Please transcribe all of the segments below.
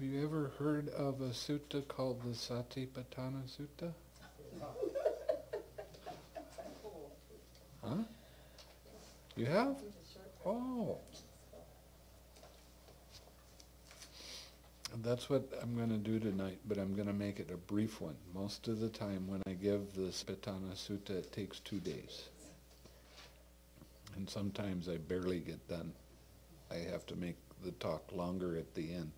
you ever heard of a sutta called the Satipatthana Sutta? Huh? You have? Oh. That's what I'm going to do tonight, but I'm going to make it a brief one. Most of the time when I give the Satipatthana Sutta, it takes 2 days. And sometimes I barely get done. I have to make the talk longer at the end.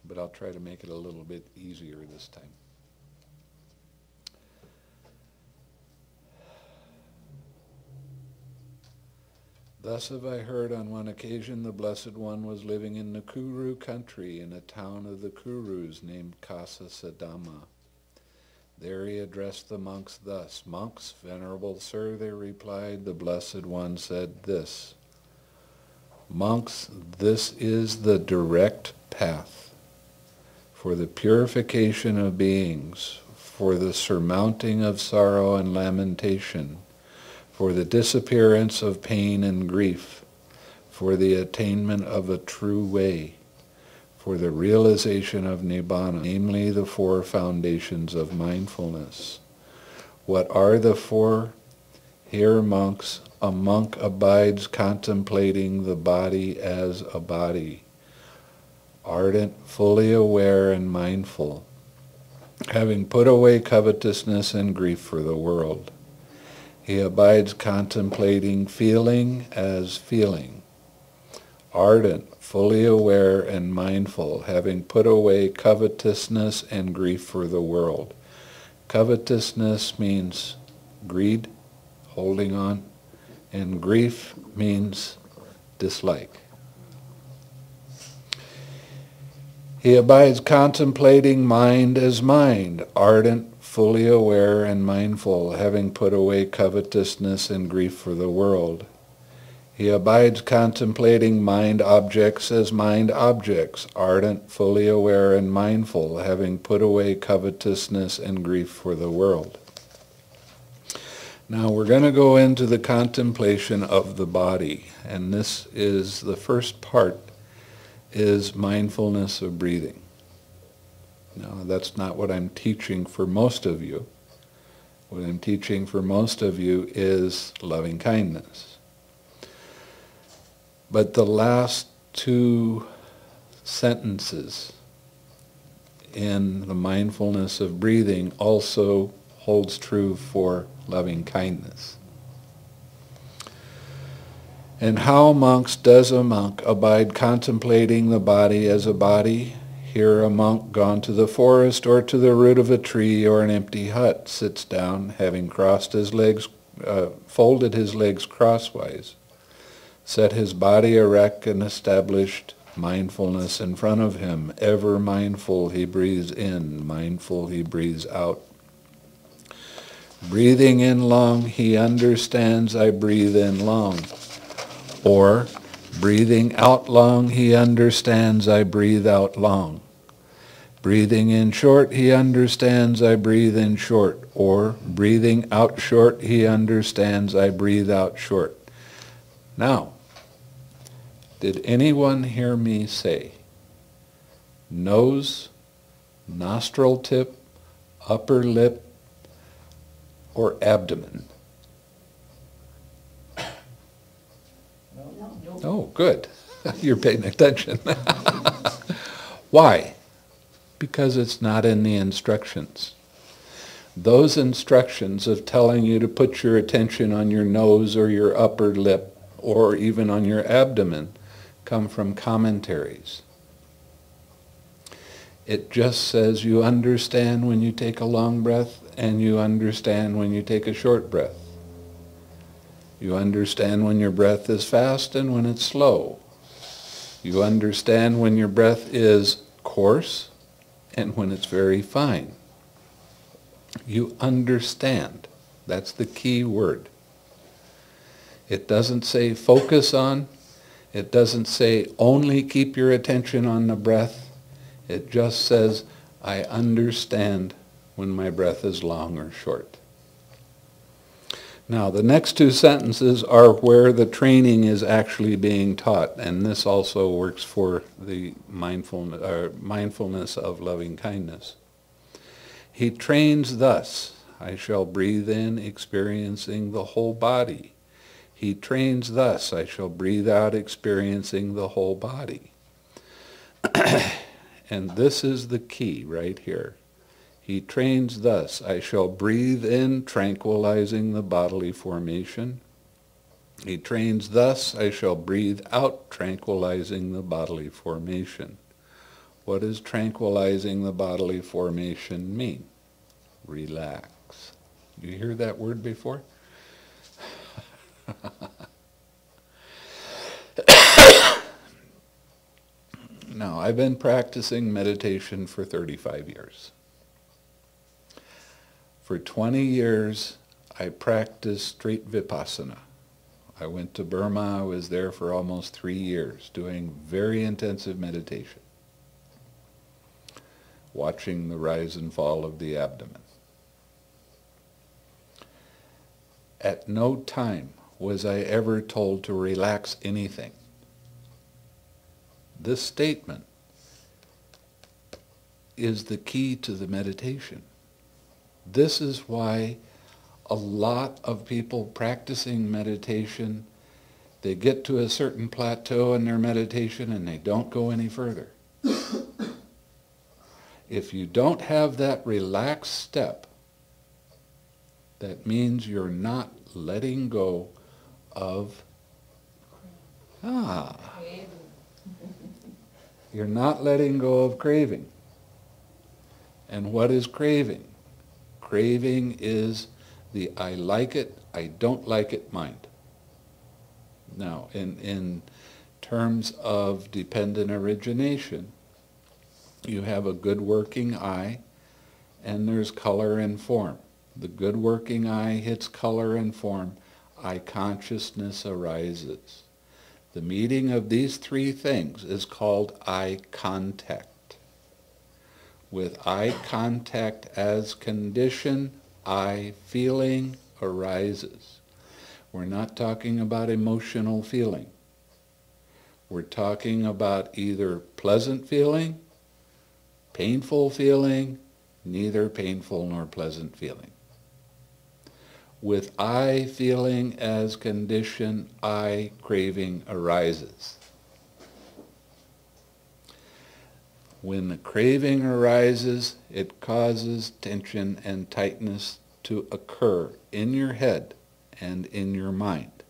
But I'll try to make it a little bit easier this time. Thus have I heard on one occasion the Blessed One was living in the Kuru country in a town of the Kurus named Kasasadama. There he addressed the monks thus. Monks, venerable sir, they replied, the Blessed One said this. Monks, this is the direct path for the purification of beings, for the surmounting of sorrow and lamentation, for the disappearance of pain and grief, for the attainment of a true way, for the realization of Nibbana, namely the 4 foundations of mindfulness. What are the 4? Here, monks, a monk abides contemplating the body as a body, ardent, fully aware and mindful, having put away covetousness and grief for the world. He abides contemplating feeling as feeling, ardent, fully aware and mindful, having put away covetousness and grief for the world. Covetousness means greed, holding on, and grief means dislike. He abides contemplating mind as mind, ardent, fully aware and mindful, having put away covetousness and grief for the world. He abides contemplating mind objects as mind objects, ardent, fully aware and mindful, having put away covetousness and grief for the world. Now we're going to go into the contemplation of the body, and this is the first part, is mindfulness of breathing. Now, that's not what I'm teaching for most of you. What I'm teaching for most of you is loving kindness. But the last 2 sentences in the mindfulness of breathing also holds true for loving kindness. And how, monks, does a monk abide contemplating the body as a body? Here a monk gone to the forest or to the root of a tree or an empty hut sits down, having crossed his legs, folded his legs crosswise, set his body erect and established mindfulness in front of him. Ever mindful he breathes in, mindful he breathes out. Breathing in long, he understands I breathe in long. Or, breathing out long, he understands I breathe out long. Breathing in short, he understands I breathe in short. Or, breathing out short, he understands I breathe out short. Now, did anyone hear me say nose, nostril tip, upper lip, or abdomen? Oh, good. You're paying attention. Why? Because it's not in the instructions. Those instructions of telling you to put your attention on your nose or your upper lip or even on your abdomen come from commentaries. It just says you understand when you take a long breath and you understand when you take a short breath. You understand when your breath is fast and when it's slow. You understand when your breath is coarse and when it's very fine. You understand. That's the key word. It doesn't say focus on. It doesn't say only keep your attention on the breath. It just says, I understand when my breath is long or short. Now, the next two sentences are where the training is actually being taught, and this also works for the mindfulness of loving kindness. He trains thus: I shall breathe in, experiencing the whole body. He trains thus: I shall breathe out, experiencing the whole body. And this is the key right here. He trains thus: I shall breathe in, tranquilizing the bodily formation. He trains thus: I shall breathe out, tranquilizing the bodily formation. What does tranquilizing the bodily formation mean? Relax. You hear that word before? Now, I've been practicing meditation for 35 years. For 20 years, I practiced straight vipassana. I went to Burma. I was there for almost 3 years, doing very intensive meditation, watching the rise and fall of the abdomen. At no time was I ever told to relax anything. This statement is the key to the meditation. This is why a lot of people practicing meditation, they get to a certain plateau in their meditation and they don't go any further. If you don't have that relaxed step, that means you're not letting go of you're not letting go of craving. And what is craving? Craving is the I like it, I don't like it mind. Now, in terms of dependent origination, you have a good working I, and there's color and form. The good working I hits color and form, I consciousness arises. The meeting of these three things is called eye contact. With eye contact as condition, eye feeling arises. We're not talking about emotional feeling. We're talking about either pleasant feeling, painful feeling, neither painful nor pleasant feeling. With I feeling as condition, I craving arises. When the craving arises, it causes tension and tightness to occur in your head and in your mind.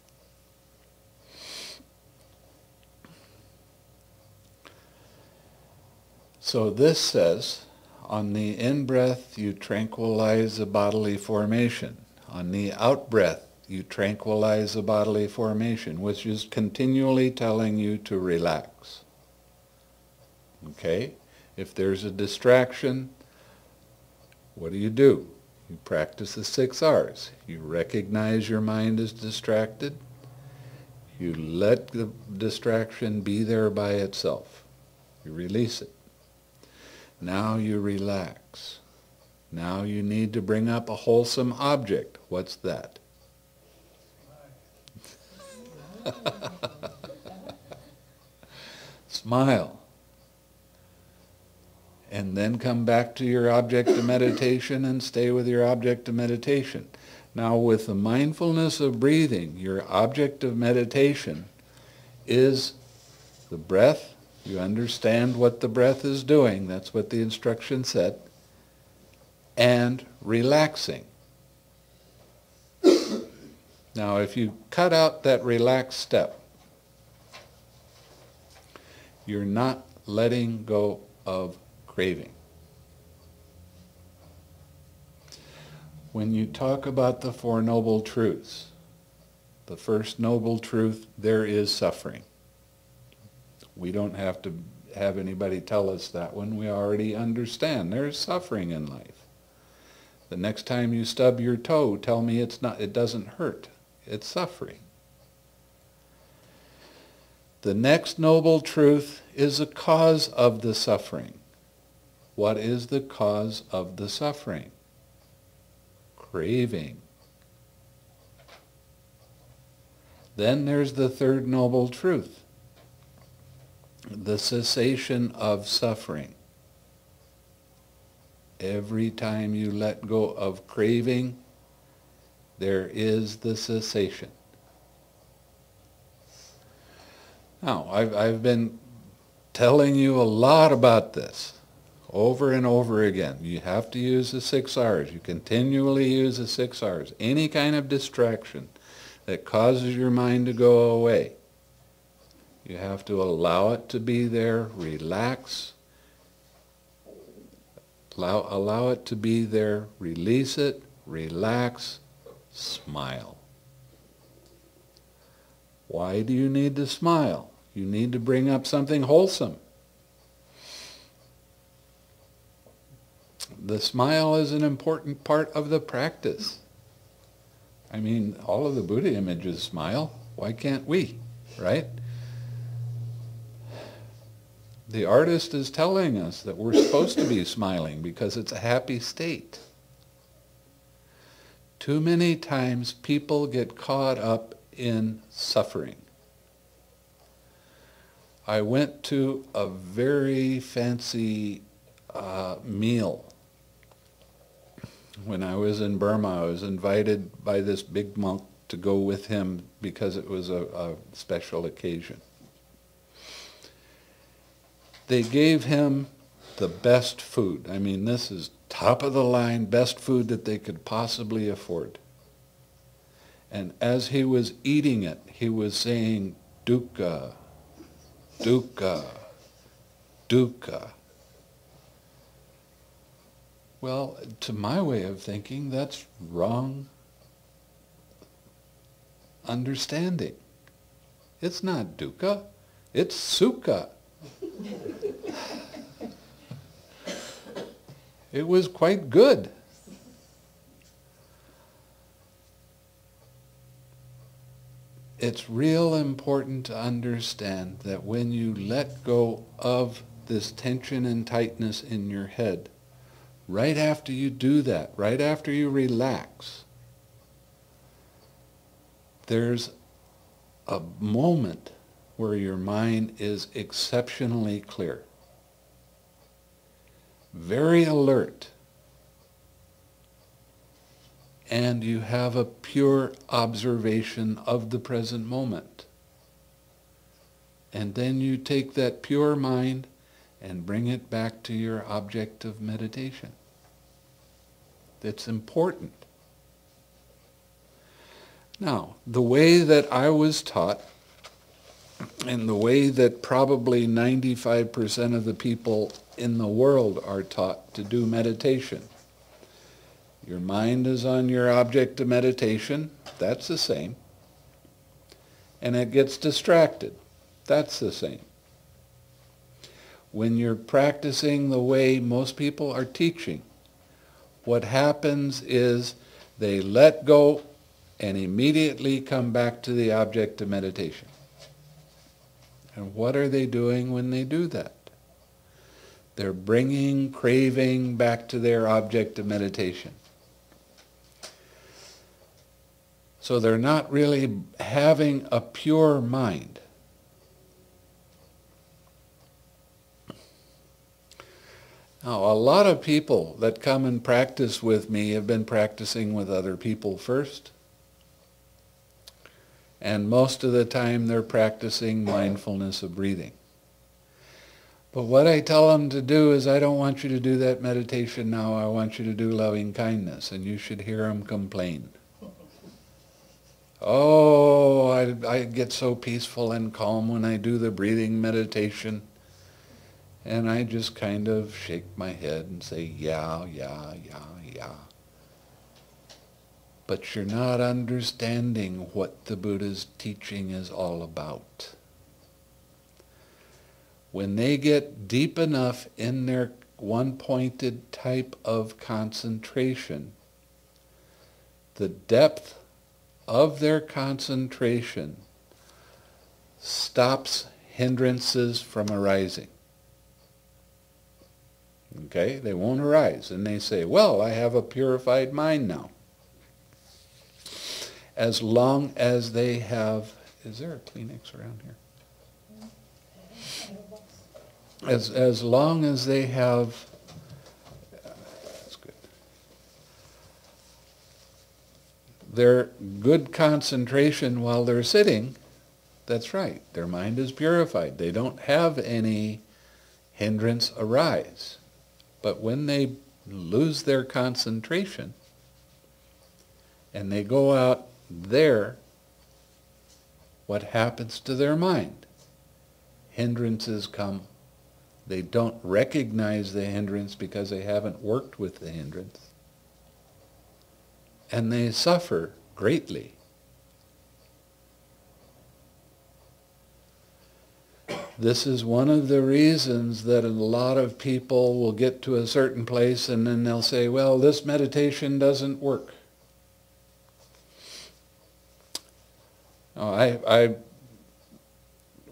So this says, on the in-breath you tranquilize the bodily formation. On the out-breath you tranquilize the bodily formation, which is continually telling you to relax. Okay? If there's a distraction, what do? You practice the 6 R's. You recognize your mind is distracted. You let the distraction be there by itself. You release it. Now you relax. Now you need to bring up a wholesome object. What's that? Smile. And then come back to your object of meditation and stay with your object of meditation. Now with the mindfulness of breathing, your object of meditation is the breath. You understand what the breath is doing. That's what the instruction said. And relaxing. Now if you cut out that relaxed step, you're not letting go of craving. When you talk about the Four Noble Truths, the first noble truth, there is suffering. We don't have to have anybody tell us that one. We already understand there's suffering in life. The next time you stub your toe, tell me it doesn't hurt. It's suffering. The next noble truth is the cause of the suffering. What is the cause of the suffering? Craving. Then there's the third noble truth, the cessation of suffering. Every time you let go of craving, there is the cessation. Now, I've been telling you a lot about this over and over again. You have to use the 6 R's. You continually use the 6 R's. Any kind of distraction that causes your mind to go away, you have to allow it to be there, relax, allow it to be there, release it, relax, smile. Why do you need to smile? You need to bring up something wholesome. The smile is an important part of the practice. I mean, all of the Buddha images smile. Why can't we, right? The artist is telling us that we're supposed to be smiling because it's a happy state. Too many times people get caught up in suffering. I went to a very fancy meal. When I was in Burma, I was invited by this big monk to go with him because it was a special occasion. They gave him the best food. I mean, this is top of the line, best food that they could possibly afford. And as he was eating it, he was saying, dukkha, dukkha, dukkha. Well, to my way of thinking, that's wrong understanding. It's not dukkha, it's sukha. It was quite good. It's real important to understand that when you let go of this tension and tightness in your head, right after you do that, right after you relax, there's a moment where your mind is exceptionally clear, very alert, and you have a pure observation of the present moment. And then you take that pure mind and bring it back to your object of meditation. That's important. Now, the way that I was taught, and the way that probably 95% of the people in the world are taught to do meditation. Your mind is on your object of meditation, that's the same. And it gets distracted, that's the same. When you're practicing the way most people are teaching, what happens is they let go and immediately come back to the object of meditation. And what are they doing when they do that? They're bringing craving back to their object of meditation. So they're not really having a pure mind. Now, a lot of people that come and practice with me have been practicing with other people first. And most of the time they're practicing mindfulness of breathing. But what I tell them to do is, I don't want you to do that meditation now, I want you to do loving kindness. And you should hear them complain. Oh, I get so peaceful and calm when I do the breathing meditation. And I just kind of shake my head and say, yeah. But you're not understanding what the Buddha's teaching is all about. When they get deep enough in their one-pointed type of concentration, the depth of their concentration stops hindrances from arising. Okay? They won't arise. And they say, well, I have a purified mind now. As long as they have Is there a Kleenex around here? As long as they have, that's good, their good concentration while they're sitting, that's right, their mind is purified. They don't have any hindrance arise. But when they lose their concentration and they go out there, what happens to their mind? Hindrances come. They don't recognize the hindrance because they haven't worked with the hindrance. And they suffer greatly. This is one of the reasons that a lot of people will get to a certain place and then they'll say, well, this meditation doesn't work.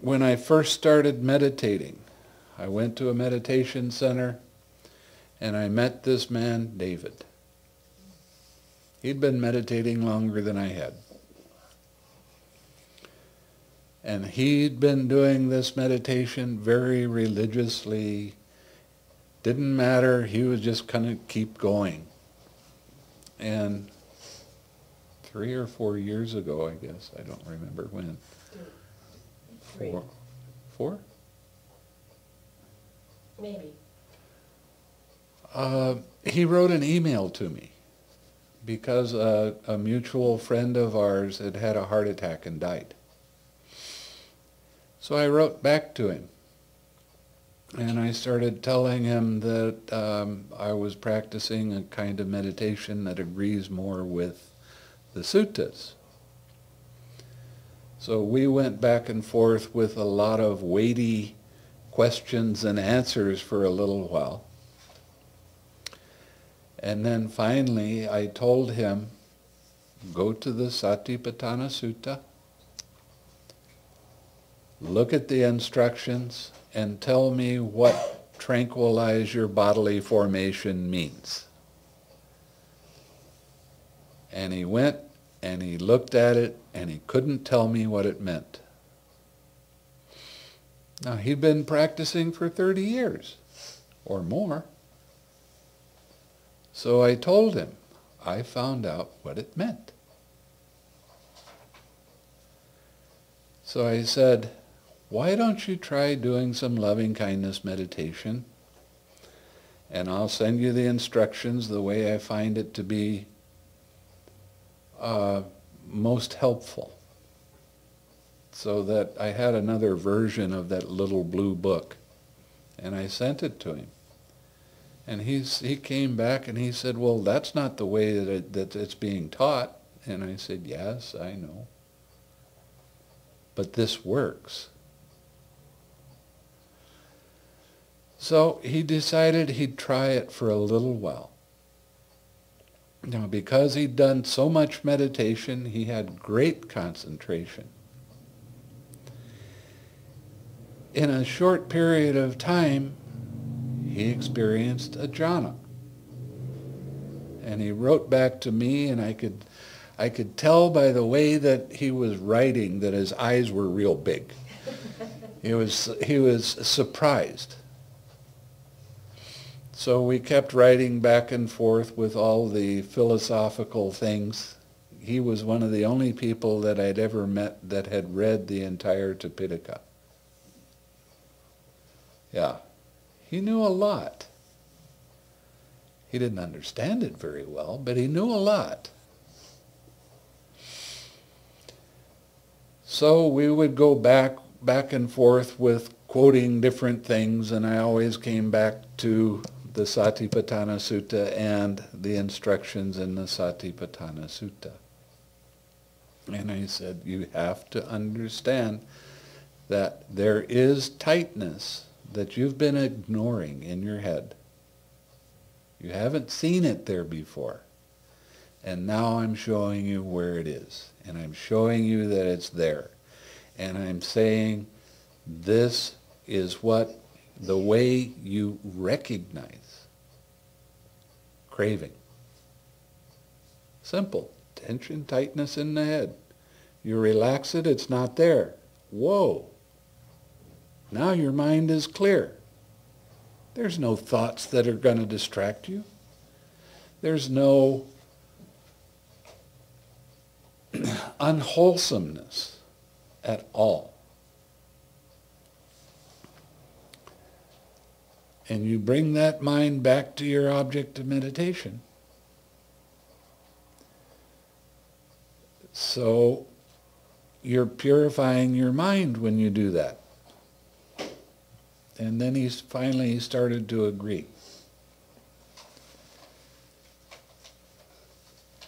When I first started meditating, I went to a meditation center and I met this man, David. He'd been meditating longer than I had. And he'd been doing this meditation very religiously. Didn't matter, he was just kind of keep going. And 3 or 4 years ago, I guess, I don't remember when. 3. 4? Maybe. He wrote an email to me because a mutual friend of ours had had a heart attack and died. So I wrote back to him, and I started telling him that I was practicing a kind of meditation that agrees more with the suttas. So we went back and forth with a lot of weighty questions and answers for a little while. And then finally I told him, go to the Satipatthana Sutta, look at the instructions, and tell me what tranquilize your bodily formation means. And he went and he looked at it and he couldn't tell me what it meant. Now, he'd been practicing for 30 years or more. So I told him, I found out what it meant. So I said, why don't you try doing some loving-kindness meditation? And I'll send you the instructions the way I find it to be most helpful. So that I had another version of that little blue book. And I sent it to him. And he came back and he said, well, that's not the way that it's being taught. And I said, yes, I know. But this works. So he decided he'd try it for a little while. Now, because he'd done so much meditation, he had great concentration. In a short period of time, he experienced a jhana. And he wrote back to me, and I could tell by the way that he was writing that his eyes were real big. He was surprised. So we kept writing back and forth with all the philosophical things. He was one of the only people that I'd ever met that had read the entire Tipitaka. Yeah, he knew a lot. He didn't understand it very well, but he knew a lot. So we would go back and forth with quoting different things, and I always came back to the Satipatthana Sutta and the instructions in the Satipatthana Sutta. And I said, you have to understand that there is tightness that you've been ignoring in your head. You haven't seen it there before. And now I'm showing you where it is. And I'm showing you that it's there. And I'm saying this is what the way you recognize craving. Simple. Tension, tightness in the head. You relax it, it's not there. Whoa! Now your mind is clear. There's no thoughts that are going to distract you. There's no unwholesomeness at all. And you bring that mind back to your object of meditation. So you're purifying your mind when you do that. And then he finally started to agree.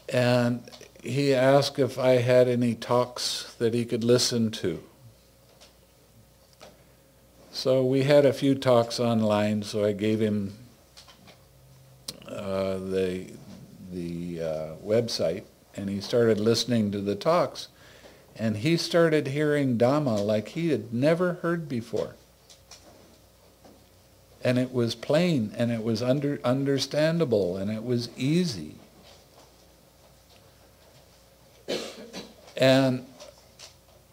And he asked if I had any talks that he could listen to. So we had a few talks online, so I gave him the website, and he started listening to the talks, and he started hearing Dhamma like he had never heard before. And it was plain, and it was understandable, and it was easy. And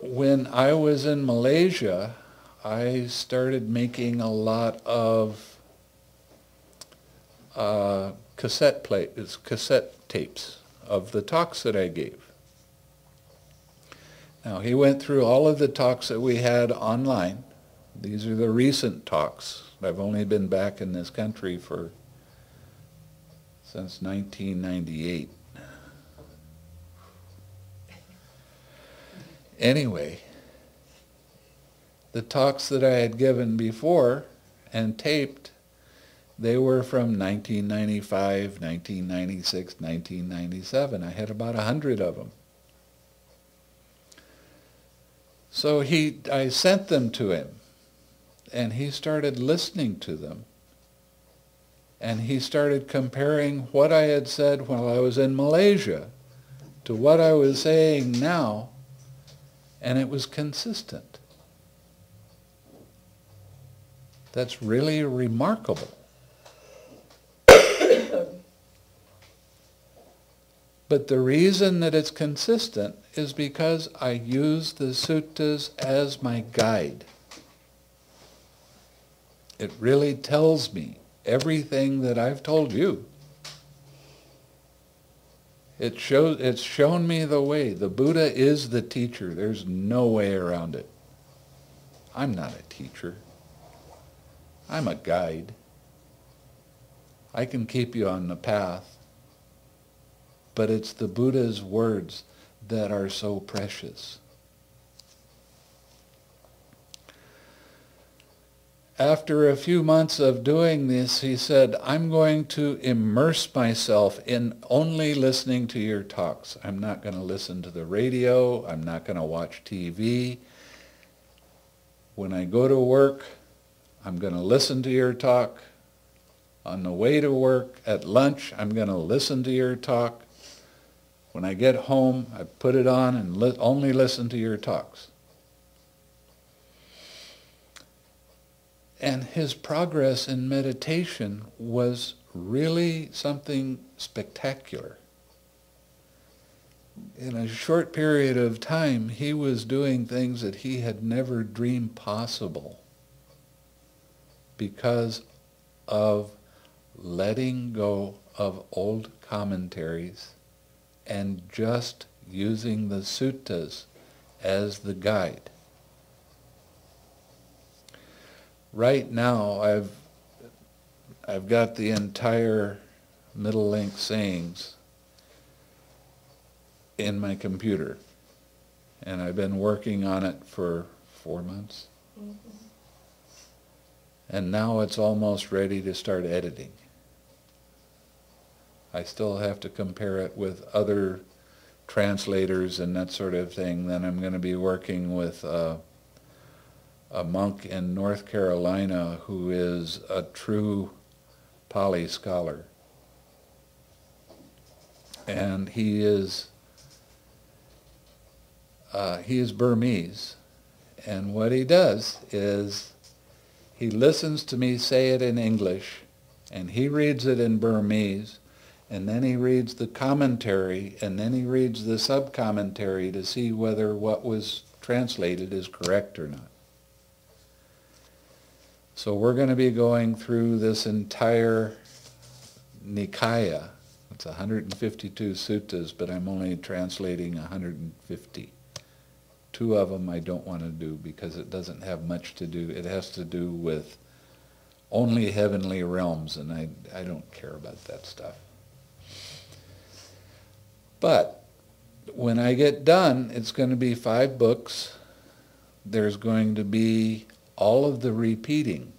when I was in Malaysia, I started making a lot of cassette tapes of the talks that I gave. Now, he went through all of the talks that we had online. These are the recent talks. I've only been back in this country since 1998. Anyway, the talks that I had given before and taped, they were from 1995, 1996, 1997. I had about 100 of them. So I sent them to him, and he started listening to them. And he started comparing what I had said while I was in Malaysia to what I was saying now, and it was consistent. That's really remarkable. But the reason that it's consistent is because I use the suttas as my guide. It really tells me everything that I've told you. It's shown me the way. The Buddha is the teacher. There's no way around it. I'm not a teacher. I'm a guide. I can keep you on the path. But it's the Buddha's words that are so precious. After a few months of doing this, he said, I'm going to immerse myself in only listening to your talks. I'm not going to listen to the radio. I'm not going to watch TV. When I go to work, I'm going to listen to your talk. On the way to work, at lunch, I'm going to listen to your talk. When I get home, I put it on and only listen to your talks. And his progress in meditation was really something spectacular. In a short period of time, he was doing things that he had never dreamed possible because of letting go of old commentaries and just using the suttas as the guide. Right now, I've got the entire Middle Length Sayings in my computer, and I've been working on it for 4 months. Mm-hmm. And now it's almost ready to start editing. I still have to compare it with other translators and that sort of thing. Then I'm going to be working with a monk in North Carolina who is a true Pali scholar. And he is Burmese. And what he does is he listens to me say it in English, and he reads it in Burmese, and then he reads the commentary, and then he reads the sub-commentary to see whether what was translated is correct or not. So we're going to be going through this entire Nikaya. It's 152 suttas, but I'm only translating 150. 2 of them I don't want to do because it doesn't have much to do. It has to do with only heavenly realms, and I don't care about that stuff. But when I get done, it's going to be 5 books. There's going to be all of the repeating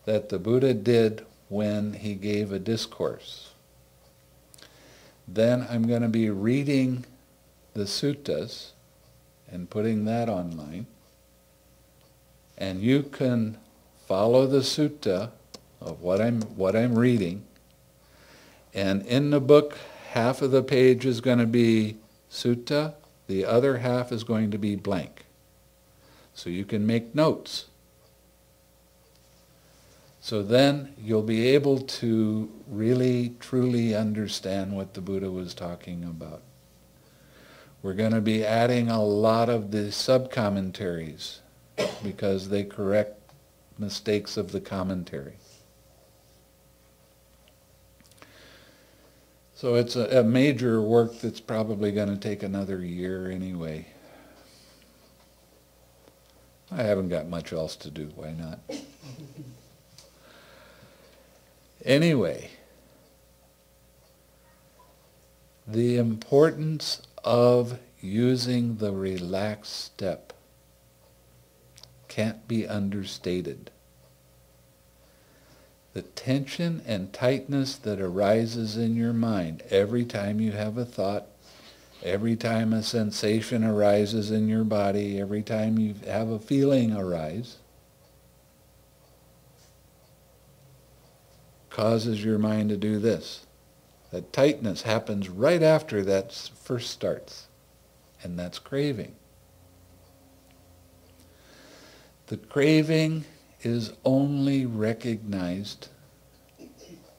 that the Buddha did when he gave a discourse. Then I'm going to be reading the suttas and putting that online. And you can follow the sutta of what I'm reading. And in the book, half of the page is going to be sutta, the other half is going to be blank. So you can make notes. So then you'll be able to really, truly understand what the Buddha was talking about. We're going to be adding a lot of the sub-commentaries because they correct mistakes of the commentary. So it's a major work that's probably going to take another year anyway. I haven't got much else to do, why not? Anyway, the importance of using the relaxed step can't be understated. The tension and tightness that arises in your mind every time you have a thought, every time a sensation arises in your body, every time you have a feeling arise, causes your mind to do this. That tightness happens right after that first starts, and that's craving. The craving is only recognized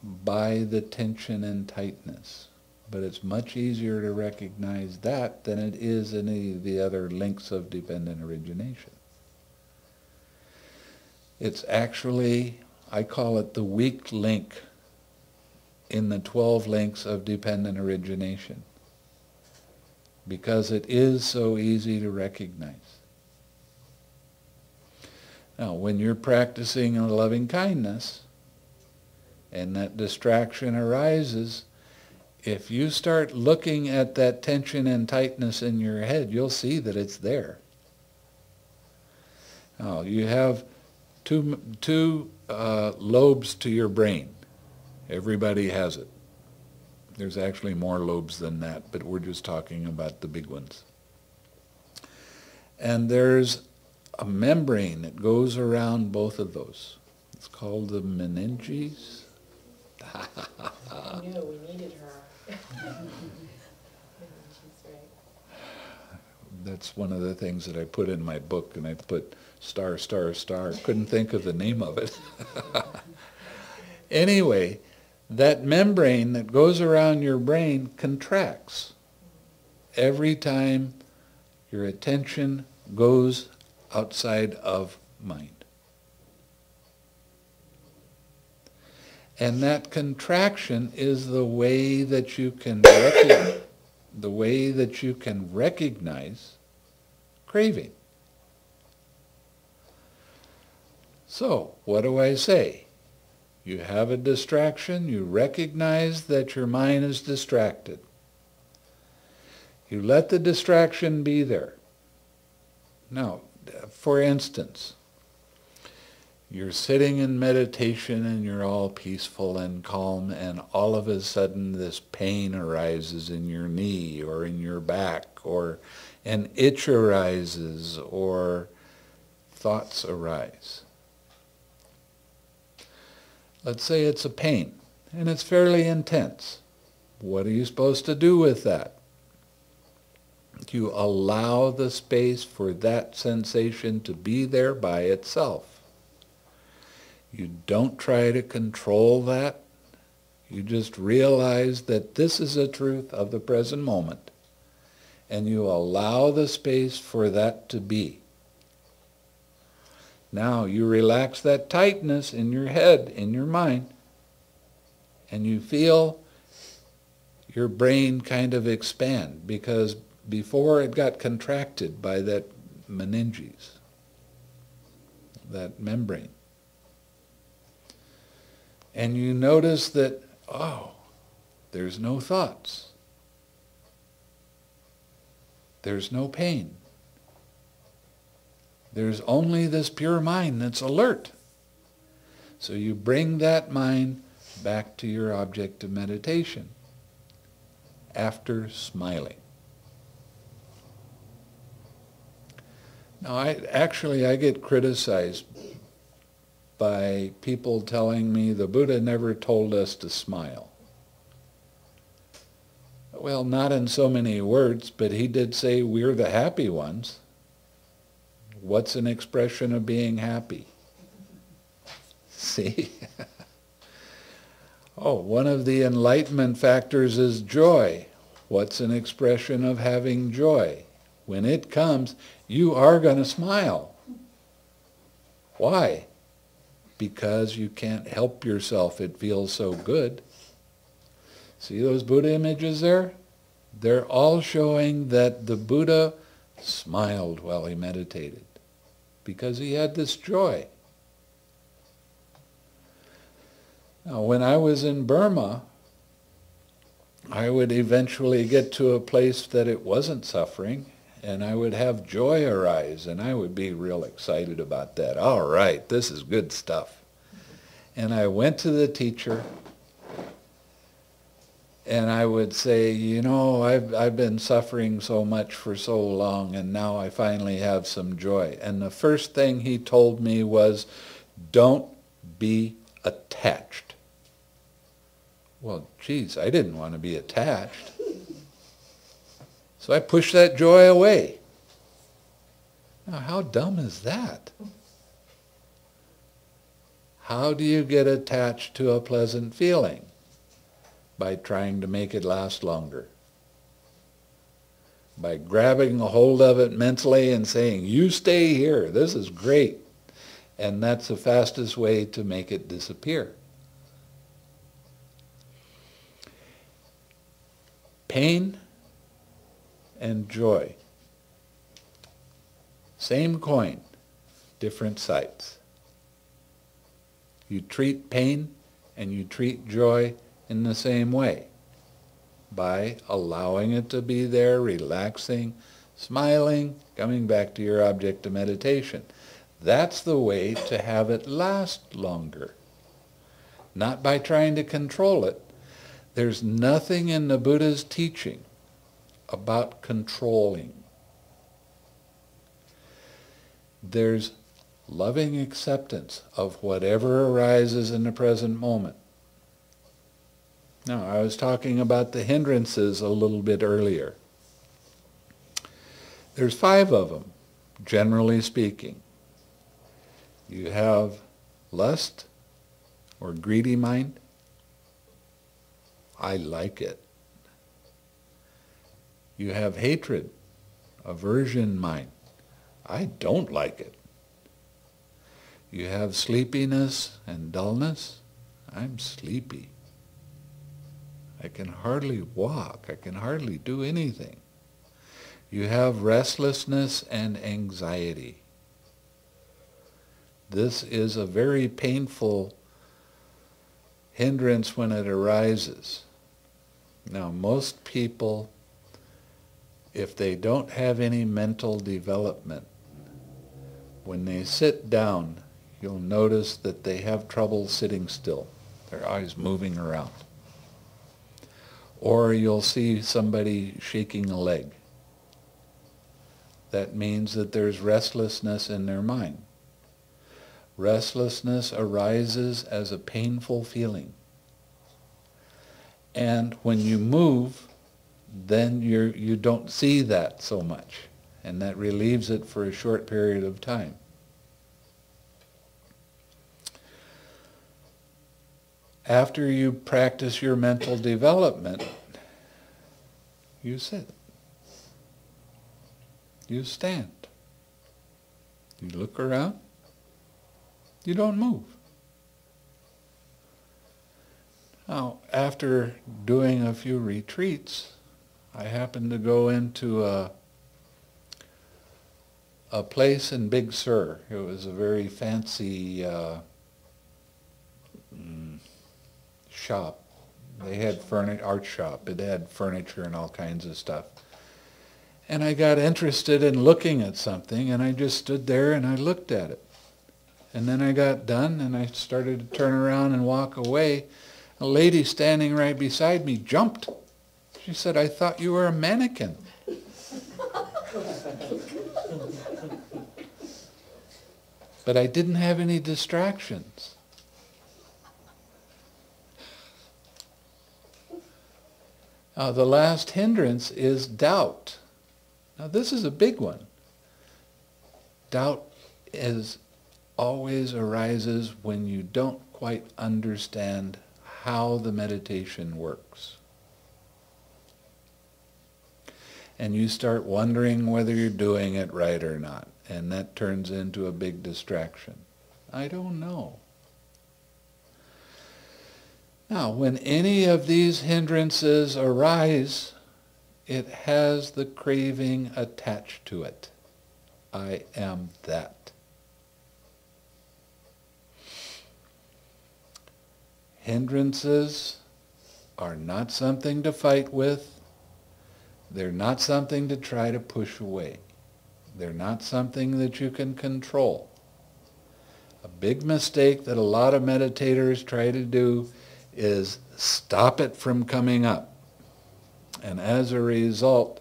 by the tension and tightness, but it's much easier to recognize that than it is any of the other links of dependent origination. It's actually, I call it the weak link in the 12 links of dependent origination, because it is so easy to recognize. Now, when you're practicing a loving kindness and that distraction arises, if you start looking at that tension and tightness in your head, you'll see that it's there. Now, you have two lobes to your brain. Everybody has it. There's actually more lobes than that, but we're just talking about the big ones. And there's a membrane that goes around both of those. It's called the Meninges. I knew we needed her. She's right. That's one of the things that I put in my book, and I put star, star, star. Couldn't think of the name of it. Anyway, that membrane that goes around your brain contracts every time your attention goes outside of mind. And that contraction is the way that you can recognize craving. So, what do I say? You have a distraction, you recognize that your mind is distracted. You let the distraction be there. Now, for instance, you're sitting in meditation and you're all peaceful and calm, and all of a sudden this pain arises in your knee or in your back, or an itch arises, or thoughts arise. Let's say it's a pain, and it's fairly intense. What are you supposed to do with that? You allow the space for that sensation to be there by itself. You don't try to control that. You just realize that this is a truth of the present moment, and you allow the space for that to be. Now you relax that tightness in your head, in your mind, and you feel your brain kind of expand, because before it got contracted by that meninges, that membrane. And you notice that, oh, there's no thoughts. There's no pain. There's only this pure mind that's alert. So you bring that mind back to your object of meditation after smiling. Now, I get criticized by people telling me the Buddha never told us to smile. Well, not in so many words, but he did say we're the happy ones. What's an expression of being happy? See? Oh, one of the enlightenment factors is joy. What's an expression of having joy? When it comes, you are going to smile. Why? Because you can't help yourself. It feels so good. See those Buddha images there? They're all showing that the Buddha smiled while he meditated because he had this joy. Now, when I was in Burma, I would eventually get to a place that it wasn't suffering, and I would have joy arise, and I would be real excited about that. All right, this is good stuff. And I went to the teacher, and I would say, you know, I've been suffering so much for so long, and now I finally have some joy. And the first thing he told me was, don't be attached. Well, geez, I didn't want to be attached. So I pushed that joy away. Now, how dumb is that? How do you get attached to a pleasant feeling? By trying to make it last longer. By grabbing a hold of it mentally and saying, you stay here, this is great. And that's the fastest way to make it disappear. Pain and joy. Same coin, different sides. You treat pain and you treat joy in the same way, by allowing it to be there, relaxing, smiling, coming back to your object of meditation. That's the way to have it last longer. Not by trying to control it. There's nothing in the Buddha's teaching about controlling. There's loving acceptance of whatever arises in the present moment. Now, I was talking about the hindrances a little bit earlier. There's 5 of them, generally speaking. You have lust or greedy mind. I like it. You have hatred, aversion mind. I don't like it. You have sleepiness and dullness. I'm sleepy. I can hardly walk. I can hardly do anything. You have restlessness and anxiety. This is a very painful hindrance when it arises. Now, most people, if they don't have any mental development, when they sit down, you'll notice that they have trouble sitting still. Their eyes moving around. Or you'll see somebody shaking a leg. That means that there's restlessness in their mind. Restlessness arises as a painful feeling. And when you move, then you don't see that so much. And that relieves it for a short period of time. After you practice your mental development, you sit. You stand. You look around. You don't move. Now, after doing a few retreats, I happened to go into a place in Big Sur. It was a very fancy shop. They had art shop. It had furniture and all kinds of stuff. And I got interested in looking at something, and I just stood there and I looked at it. And then I got done, and I started to turn around and walk away. A lady standing right beside me jumped. She said, "I thought you were a mannequin." But I didn't have any distractions. Now, the last hindrance is doubt. Now, this is a big one. Doubt always arises when you don't quite understand how the meditation works. And you start wondering whether you're doing it right or not. And that turns into a big distraction. I don't know. Now, when any of these hindrances arise, it has the craving attached to it. I am that. Hindrances are not something to fight with. They're not something to try to push away. They're not something that you can control. A big mistake that a lot of meditators try to do is stop it from coming up. And as a result,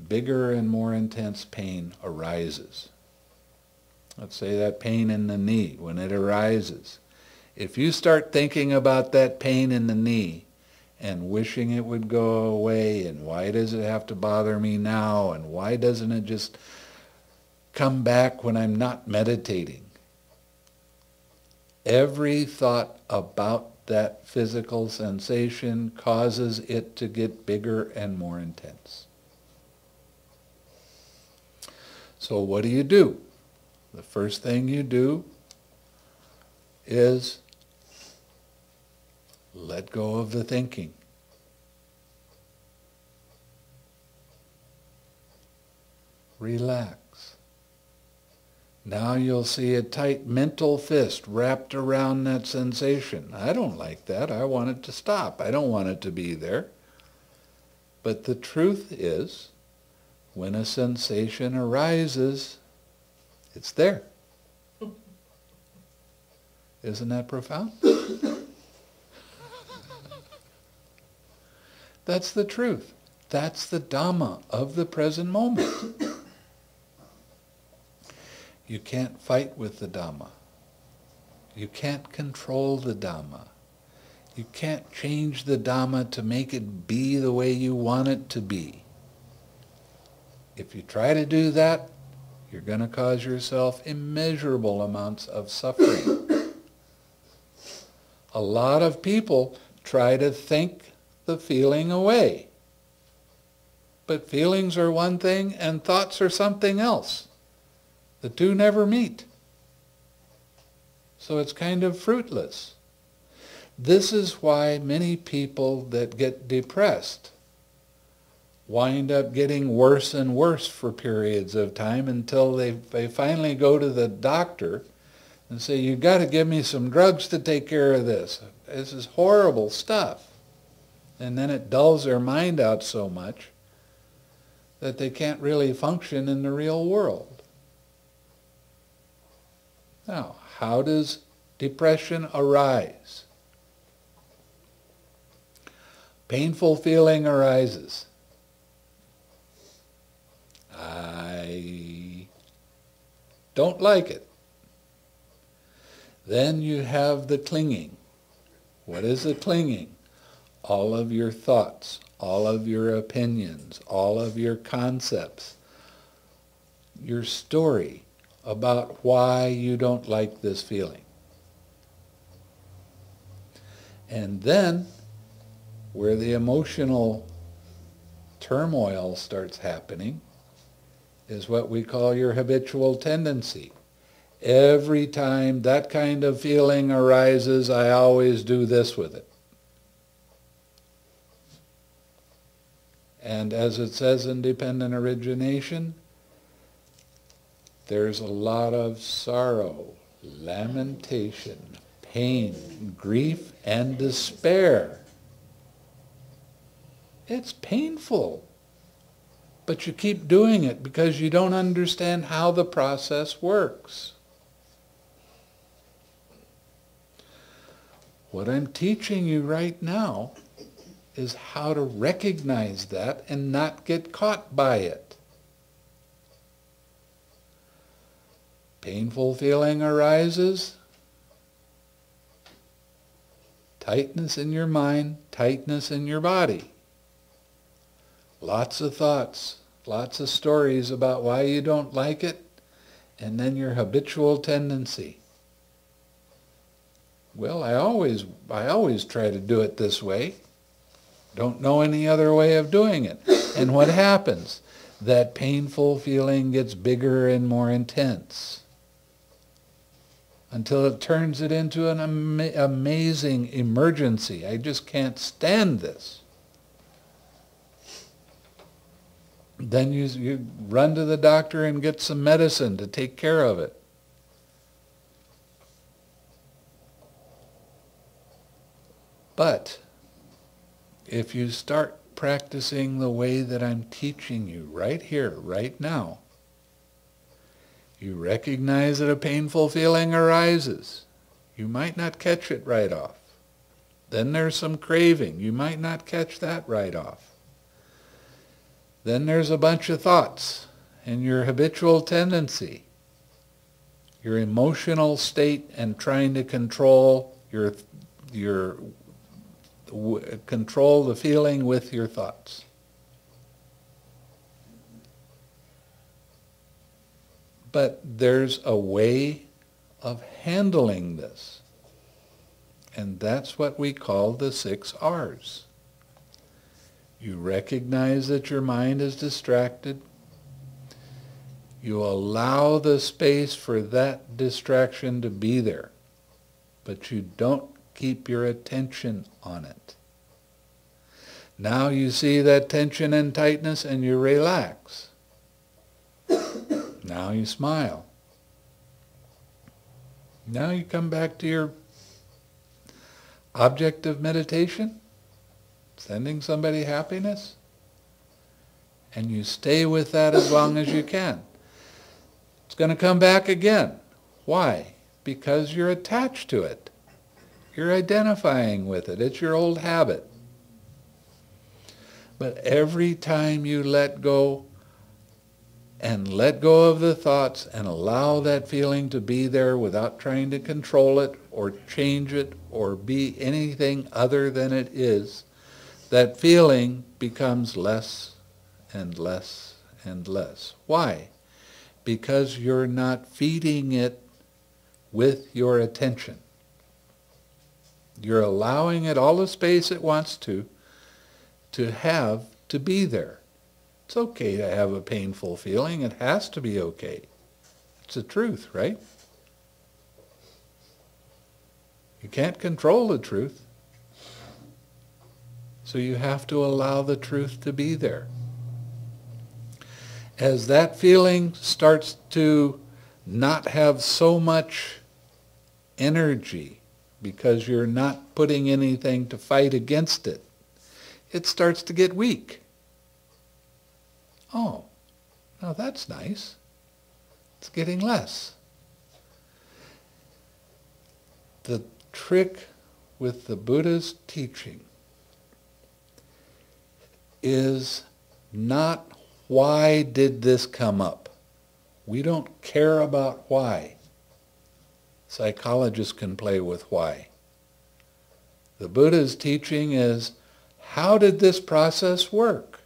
bigger and more intense pain arises. Let's say that pain in the knee, when it arises. If you start thinking about that pain in the knee and wishing it would go away, and why does it have to bother me now, and why doesn't it just come back when I'm not meditating? Every thought about that physical sensation causes it to get bigger and more intense. So what do? The first thing you do is let go of the thinking. Relax. Now you'll see a tight mental fist wrapped around that sensation. I don't like that. I want it to stop. I don't want it to be there. But the truth is, when a sensation arises, it's there. Isn't that profound? That's the truth. That's the Dhamma of the present moment. You can't fight with the Dhamma. You can't control the Dhamma. You can't change the Dhamma to make it be the way you want it to be. If you try to do that, you're going to cause yourself immeasurable amounts of suffering. A lot of people try to think the feeling away. But feelings are one thing and thoughts are something else. The two never meet. So it's kind of fruitless. This is why many people that get depressed wind up getting worse and worse for periods of time until they finally go to the doctor and say, "You've got to give me some drugs to take care of this. This is horrible stuff." And then it dulls their mind out so much that they can't really function in the real world. Now, how does depression arise? Painful feeling arises. I don't like it. Then you have the clinging. What is the clinging? All of your thoughts, all of your opinions, all of your concepts, your story about why you don't like this feeling. And then, where the emotional turmoil starts happening, is what we call your habitual tendency. Every time that kind of feeling arises, I always do this with it. And as it says in Dependent Origination, there's a lot of sorrow, lamentation, pain, grief, and despair. It's painful. But you keep doing it because you don't understand how the process works. What I'm teaching you right now is how to recognize that and not get caught by it. Painful feeling arises. Tightness in your mind, tightness in your body. Lots of thoughts, lots of stories about why you don't like it, and then your habitual tendency. Well, I always try to do it this way. Don't know any other way of doing it. And what happens? That painful feeling gets bigger and more intense until it turns it into an amazing emergency. I just can't stand this. Then you run to the doctor and get some medicine to take care of it. But if you start practicing the way that I'm teaching you right here, right now, you recognize that a painful feeling arises. You might not catch it right off. Then there's some craving. You might not catch that right off. Then there's a bunch of thoughts and your habitual tendency, your emotional state, and trying to control control the feeling with your thoughts. But there's a way of handling this. And that's what we call the 6 R's. You recognize that your mind is distracted. You allow the space for that distraction to be there. But you don't keep your attention on it. Now you see that tension and tightness and you relax. Now you smile. Now you come back to your object of meditation, sending somebody happiness, and you stay with that as long as you can. It's going to come back again. Why? Because you're attached to it. You're identifying with it. It's your old habit. But every time you let go of the thoughts and allow that feeling to be there without trying to control it or change it or be anything other than it is, that feeling becomes less and less and less. Why? Because you're not feeding it with your attention. You're allowing it all the space it wants to have to be there. It's okay to have a painful feeling. It has to be okay. It's the truth, right? You can't control the truth. So you have to allow the truth to be there. As that feeling starts to not have so much energy because you're not putting anything to fight against it, it starts to get weak. Oh, now that's nice. It's getting less. The trick with the Buddha's teaching is not why did this come up. We don't care about why. Psychologists can play with why. The Buddha's teaching is, how did this process work?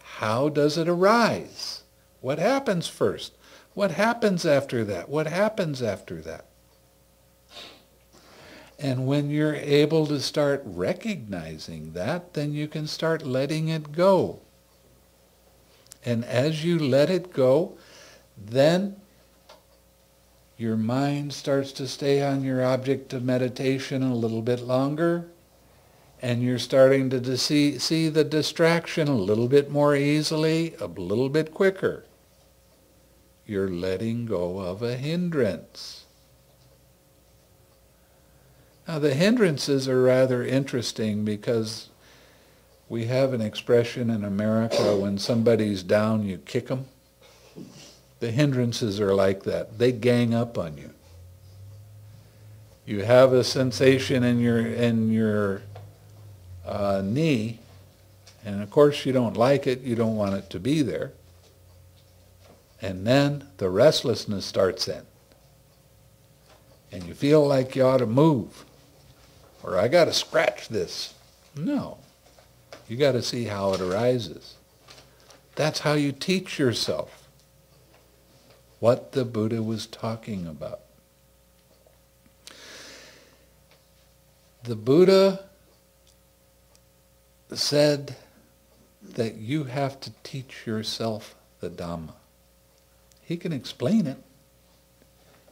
How does it arise? What happens first? What happens after that? What happens after that? And when you're able to start recognizing that, then you can start letting it go. And as you let it go, then your mind starts to stay on your object of meditation a little bit longer, and you're starting to see the distraction a little bit more easily, a little bit quicker. You're letting go of a hindrance. Now the hindrances are rather interesting because we have an expression in America, when somebody's down, you kick them. The hindrances are like that. They gang up on you. You have a sensation in your knee, and of course you don't like it, you don't want it to be there. And then the restlessness starts in. And you feel like you ought to move. Or I got to scratch this. No. You got to see how it arises. That's how you teach yourself what the Buddha was talking about. The Buddha said that you have to teach yourself the Dhamma. He can explain it.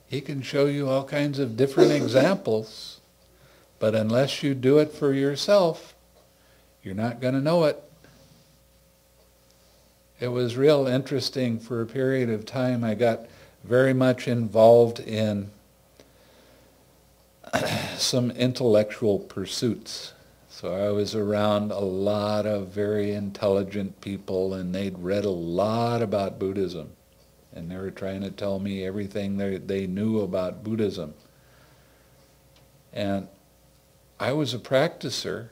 He can show you all kinds of different examples, but unless you do it for yourself, you're not going to know it. It was real interesting. For a period of time, I got very much involved in some intellectual pursuits. So I was around a lot of very intelligent people, and they'd read a lot about Buddhism. And they were trying to tell me everything they knew about Buddhism. And I was a practicer.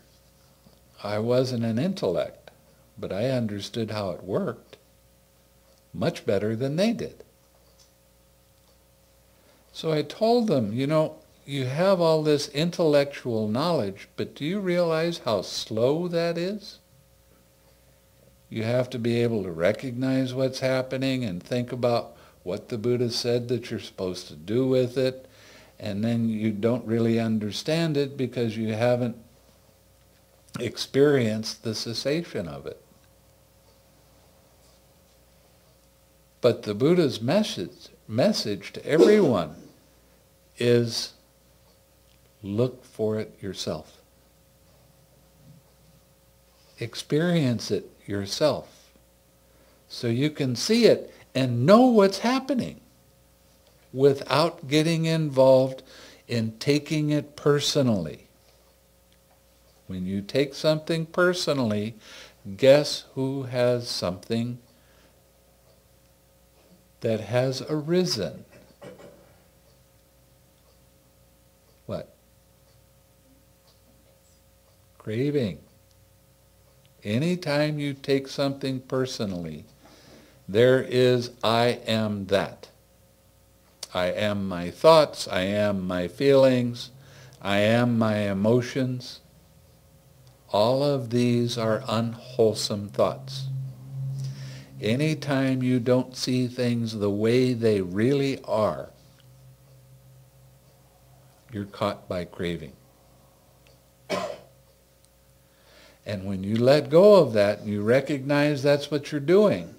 I wasn't an intellect, but I understood how it worked much better than they did. So I told them, you have all this intellectual knowledge, but do you realize how slow that is? You have to be able to recognize what's happening and think about what the Buddha said that you're supposed to do with it, and then you don't really understand it because you haven't experienced the cessation of it. But the Buddha's message to everyone is, look for it yourself. Experience it yourself, so you can see it and know what's happening without getting involved in taking it personally. When you take something personally, guess who has something that has arisen? What? Craving. Anytime you take something personally, there is I am that. I am my thoughts, I am my feelings, I am my emotions. All of these are unwholesome thoughts. Anytime you don't see things the way they really are, you're caught by craving. And when you let go of that and you recognize that's what you're doing,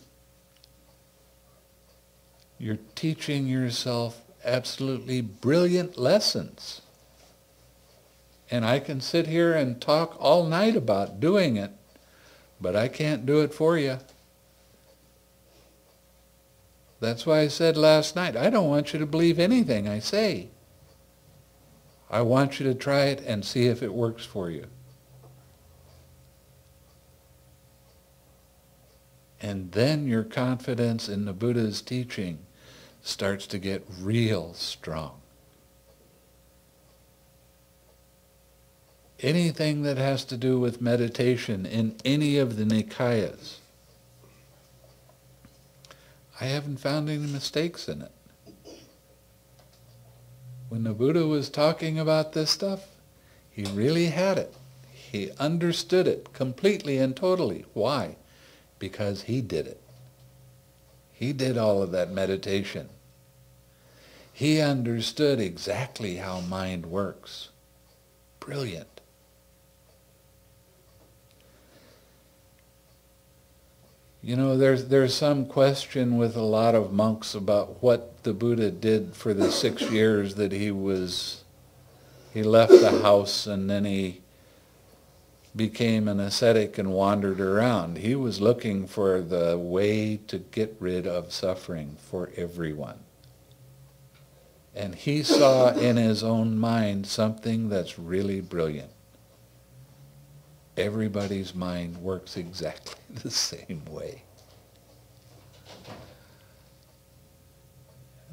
you're teaching yourself absolutely brilliant lessons. And I can sit here and talk all night about doing it, but I can't do it for you. That's why I said last night, I don't want you to believe anything I say. I want you to try it and see if it works for you. And then your confidence in the Buddha's teaching starts to get real strong. Anything that has to do with meditation in any of the Nikayas, I haven't found any mistakes in it. When the Buddha was talking about this stuff, he really had it. He understood it completely and totally. Why? Because he did it. He did all of that meditation. He understood exactly how mind works. brilliant. You know, there's some question with a lot of monks about what the Buddha did for the 6 years that he left the house and then he became an ascetic and wandered around. He was looking for the way to get rid of suffering for everyone. And he saw in his own mind something that's really brilliant. Everybody's mind works exactly the same way.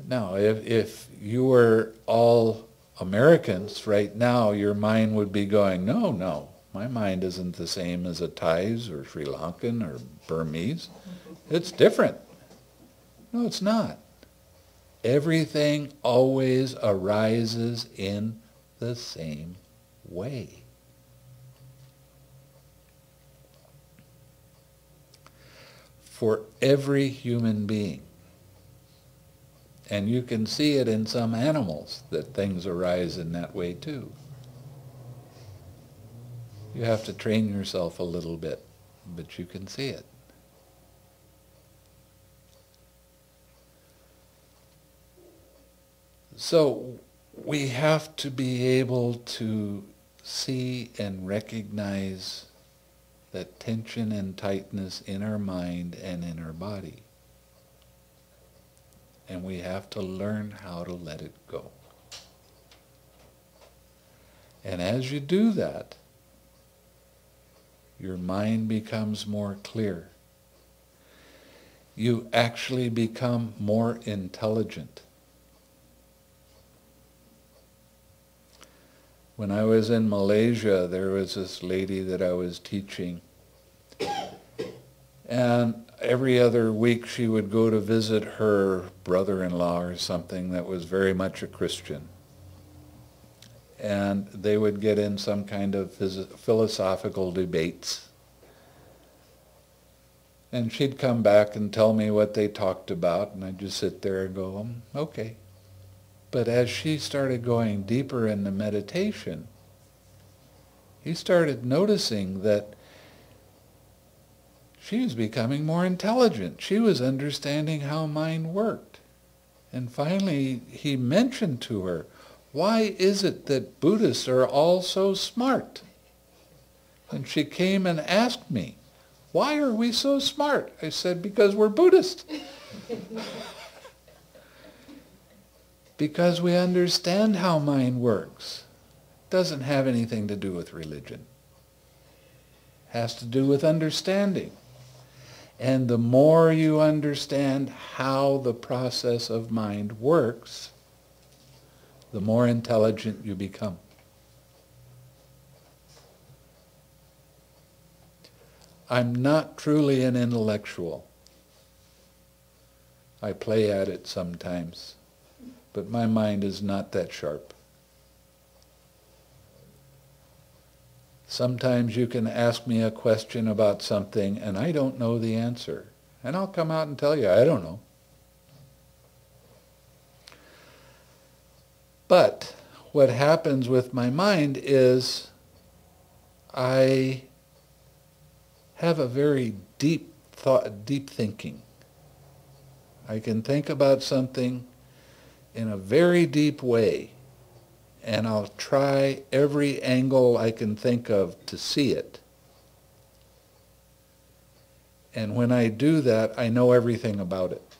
Now, if you were all Americans right now, your mind would be going, no, my mind isn't the same as a Thai's or Sri Lankan or Burmese. It's different. No, it's not. Everything always arises in the same way. For every human being. And you can see it in some animals that things arise in that way too. You have to train yourself a little bit, but you can see it. So we have to be able to see and recognize that tension and tightness in our mind and in our body. And we have to learn how to let it go. And as you do that, your mind becomes more clear. You actually become more intelligent. When I was in Malaysia, there was this lady that I was teaching. And every other week she would go to visit her brother-in-law or something that was very much a Christian. And they would get in some kind of philosophical debates. And she'd come back and tell me what they talked about, and I'd just sit there and go, okay. But as she started going deeper into meditation, he started noticing that she was becoming more intelligent. She was understanding how mind worked. And finally, he mentioned to her, why is it that Buddhists are all so smart? And she came and asked me, why are we so smart? I said, because we're Buddhist. Because we understand how mind works. It doesn't have anything to do with religion. It has to do with understanding. And the more you understand how the process of mind works, the more intelligent you become. I'm not truly an intellectual. I play at it sometimes, but my mind is not that sharp. Sometimes you can ask me a question about something and I don't know the answer. And I'll come out and tell you, I don't know. But what happens with my mind is I have a very deep thought, deep thinking. I can think about something in a very deep way, and I'll try every angle I can think of to see it. And when I do that, I know everything about it.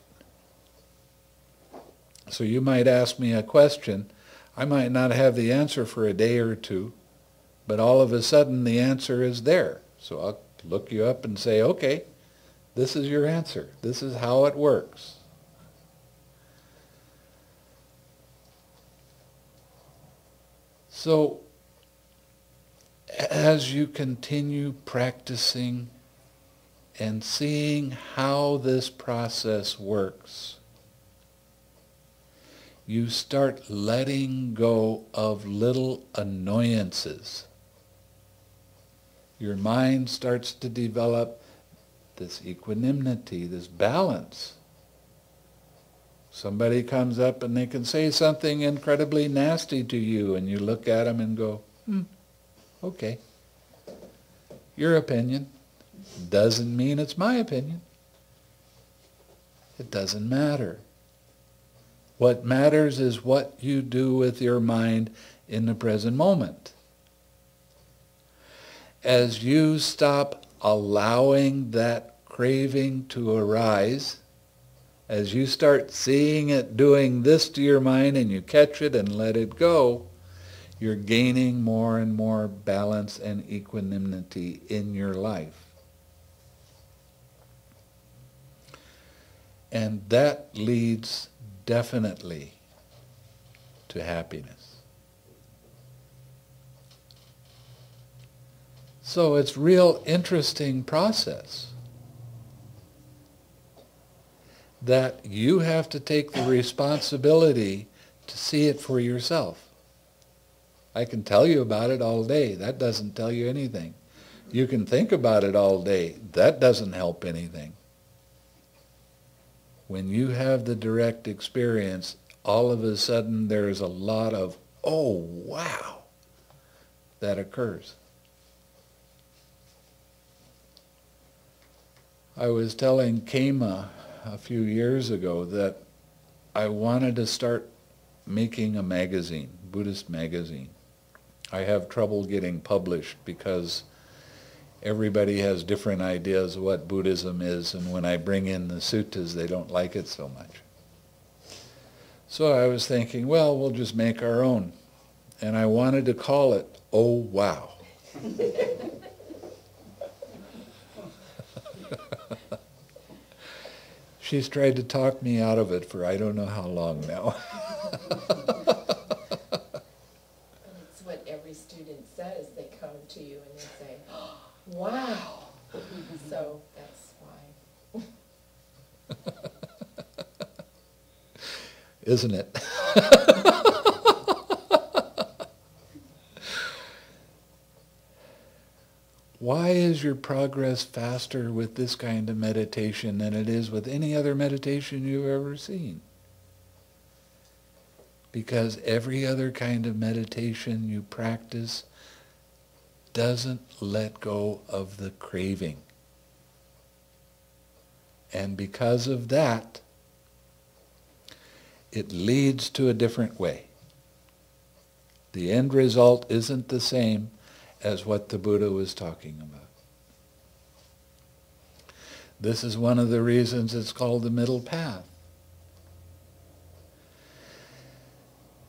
So you might ask me a question. I might not have the answer for a day or two, but all of a sudden the answer is there. So I'll look you up and say, okay, this is your answer. This is how it works. So as you continue practicing and seeing how this process works, you start letting go of little annoyances. Your mind starts to develop this equanimity, this balance. Somebody comes up and they can say something incredibly nasty to you, and you look at them and go, Okay. Your opinion doesn't mean it's my opinion. It doesn't matter. What matters is what you do with your mind in the present moment. As you stop allowing that craving to arise, as you start seeing it doing this to your mind and you catch it and let it go, you're gaining more and more balance and equanimity in your life. And that leads definitely to happiness. So it's a real interesting process that you have to take the responsibility to see it for yourself. I can tell you about it all day. That doesn't tell you anything. You can think about it all day. That doesn't help anything. When you have the direct experience, all of a sudden there's a lot of, oh, wow, that occurs. I was telling Kema a few years ago that I wanted to start making a magazine, Buddhist magazine. I have trouble getting published because everybody has different ideas of what Buddhism is, and when I bring in the suttas, they don't like it so much. So I was thinking, well, we'll just make our own. And I wanted to call it, Oh, Wow. She's tried to talk me out of it for I don't know how long now. It's what every student says. They come to you and they say, oh, wow. So that's why. Isn't it? Why is your progress faster with this kind of meditation than it is with any other meditation you've ever seen? Because every other kind of meditation you practice doesn't let go of the craving. And because of that, it leads to a different way. The end result isn't the same as what the Buddha was talking about. This is one of the reasons it's called the middle path.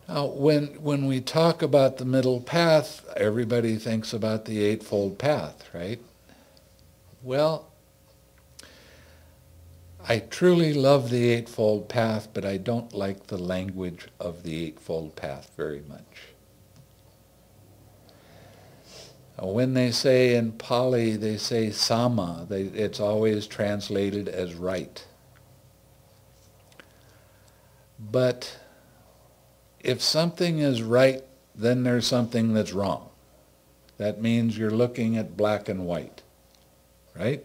Now, when we talk about the middle path, everybody thinks about the Eightfold Path, right? Well, I truly love the Eightfold Path, but I don't like the language of the Eightfold Path very much. When they say in Pali, they say sama, it's always translated as right. But if something is right, then there's something that's wrong. That means you're looking at black and white, right?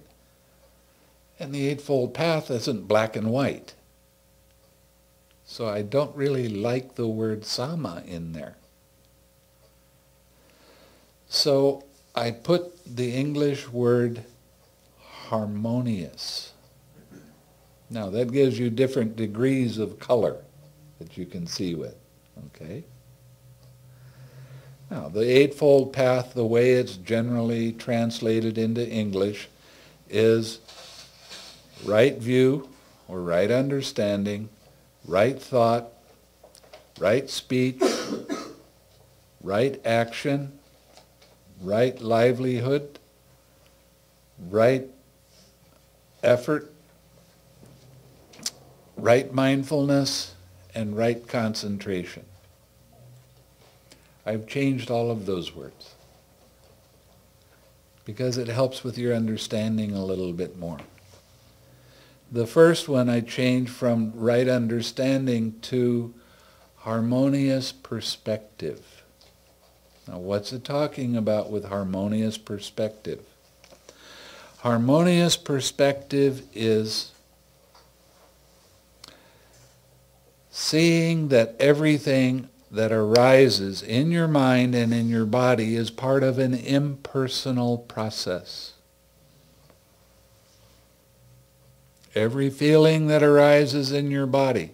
And the Eightfold Path isn't black and white. So I don't really like the word sama in there. So I put the English word harmonious. Now that gives you different degrees of color that you can see with, okay? Now the Eightfold Path, the way it's generally translated into English, is right view or right understanding, right thought, right speech, right action, right livelihood, right effort, right mindfulness, and right concentration. I've changed all of those words because it helps with your understanding a little bit more. The first one I changed from right understanding to harmonious perspective. Now, what's it talking about with harmonious perspective? Harmonious perspective is seeing that everything that arises in your mind and in your body is part of an impersonal process. Every feeling that arises in your body,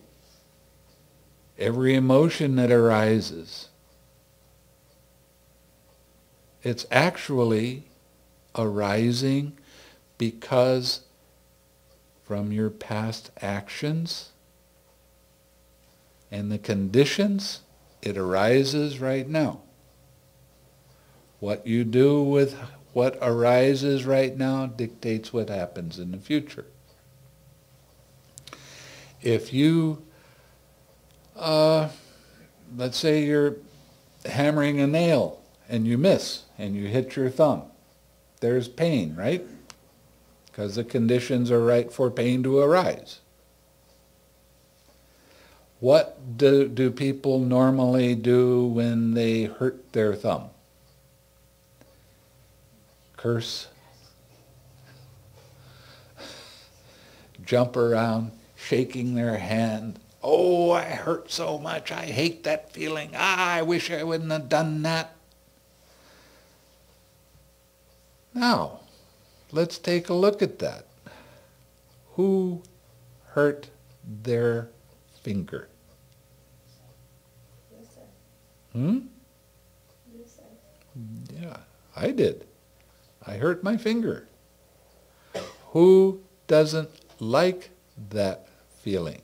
every emotion that arises, it's actually arising because from your past actions and the conditions, it arises right now. What you do with what arises right now dictates what happens in the future. If you, let's say you're hammering a nail and you miss and you hit your thumb, there's pain, right? Because the conditions are right for pain to arise. What do people normally do when they hurt their thumb? Curse, jump around, shaking their hand. Oh, I hurt so much. I hate that feeling. I wish I wouldn't have done that. Now, let's take a look at that. Who hurt their finger? Yeah, I did. I hurt my finger. Who doesn't like that feeling?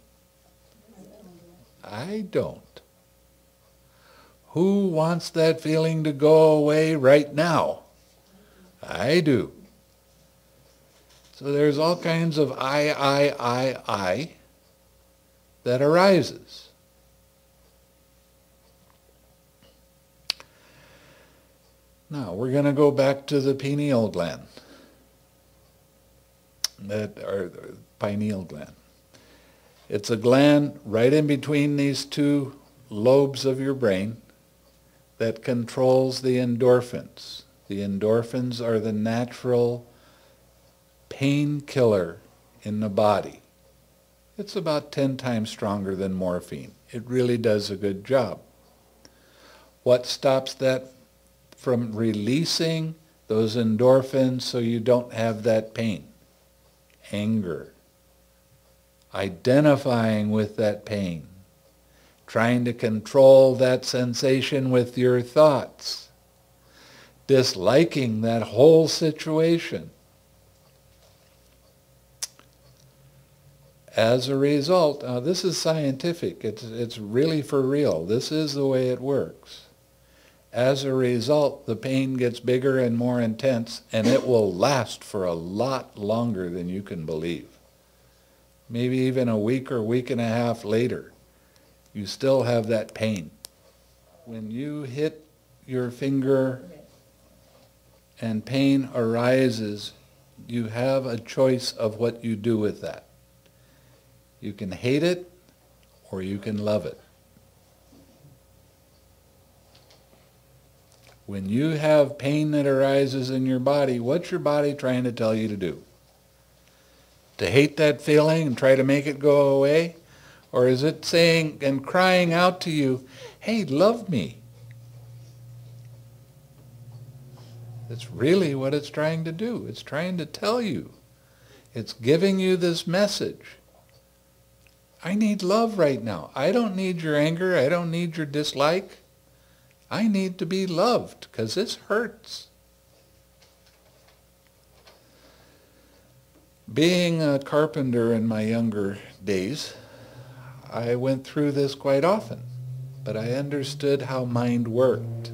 I don't. Who wants that feeling to go away right now? I do. So there's all kinds of I that arises. Now, we're going to go back to the pineal gland, or pineal gland. It's a gland right in between these two lobes of your brain that controls the endorphins. The endorphins are the natural painkiller in the body. It's about 10 times stronger than morphine. It really does a good job. What stops that from releasing those endorphins so you don't have that pain? Anger. Identifying with that pain. Trying to control that sensation with your thoughts. Disliking that whole situation. As a result, this is scientific, it's really for real. This is the way it works. As a result, the pain gets bigger and more intense, and it will last for a lot longer than you can believe. Maybe even a week or week and a half later, you still have that pain. When you hit your finger and pain arises, you have a choice of what you do with that. You can hate it or you can love it. When you have pain that arises in your body, what's your body trying to tell you to do? To hate that feeling and try to make it go away? Or is it saying and crying out to you, hey, love me? That's really what it's trying to do. It's trying to tell you. It's giving you this message. I need love right now. I don't need your anger. I don't need your dislike. I need to be loved because this hurts. Being a carpenter in my younger days, I went through this quite often, but I understood how mind worked.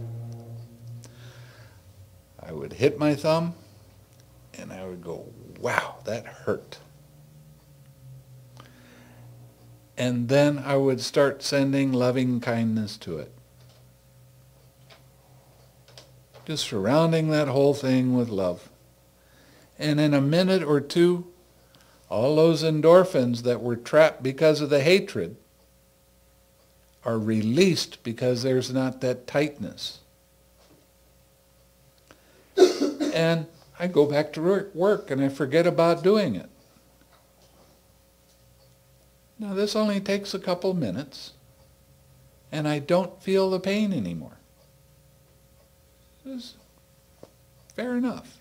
I would hit my thumb and I would go, wow, that hurt. And then I would start sending loving kindness to it. Just surrounding that whole thing with love. And in a minute or two, all those endorphins that were trapped because of the hatred are released because there's not that tightness. And I go back to work and I forget about doing it. Now this only takes a couple minutes. and I don't feel the pain anymore. It's fair enough.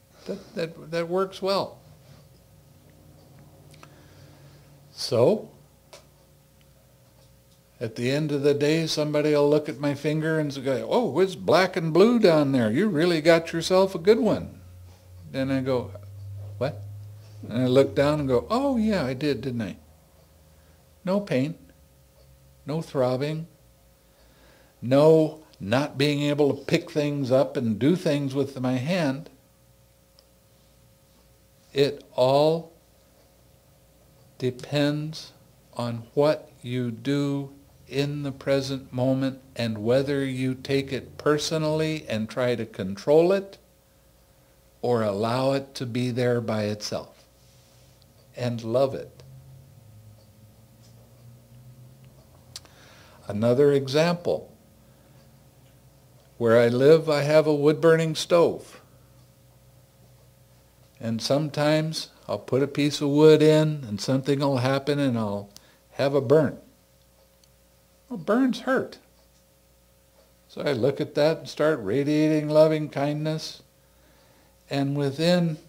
That works well. So, at the end of the day, somebody will look at my finger and say, "Oh, it's black and blue down there. You really got yourself a good one." Then I go, "What?" And I look down and go, "Oh, yeah, I did, didn't I?" No pain, no throbbing, no not being able to pick things up and do things with my hand. It all depends on what you do in the present moment and whether you take it personally and try to control it or allow it to be there by itself and love it. Another example. Where I live, I have a wood-burning stove. And sometimes I'll put a piece of wood in and something will happen and I'll have a burn. Well, burns hurt. So I look at that and start radiating loving kindness. And within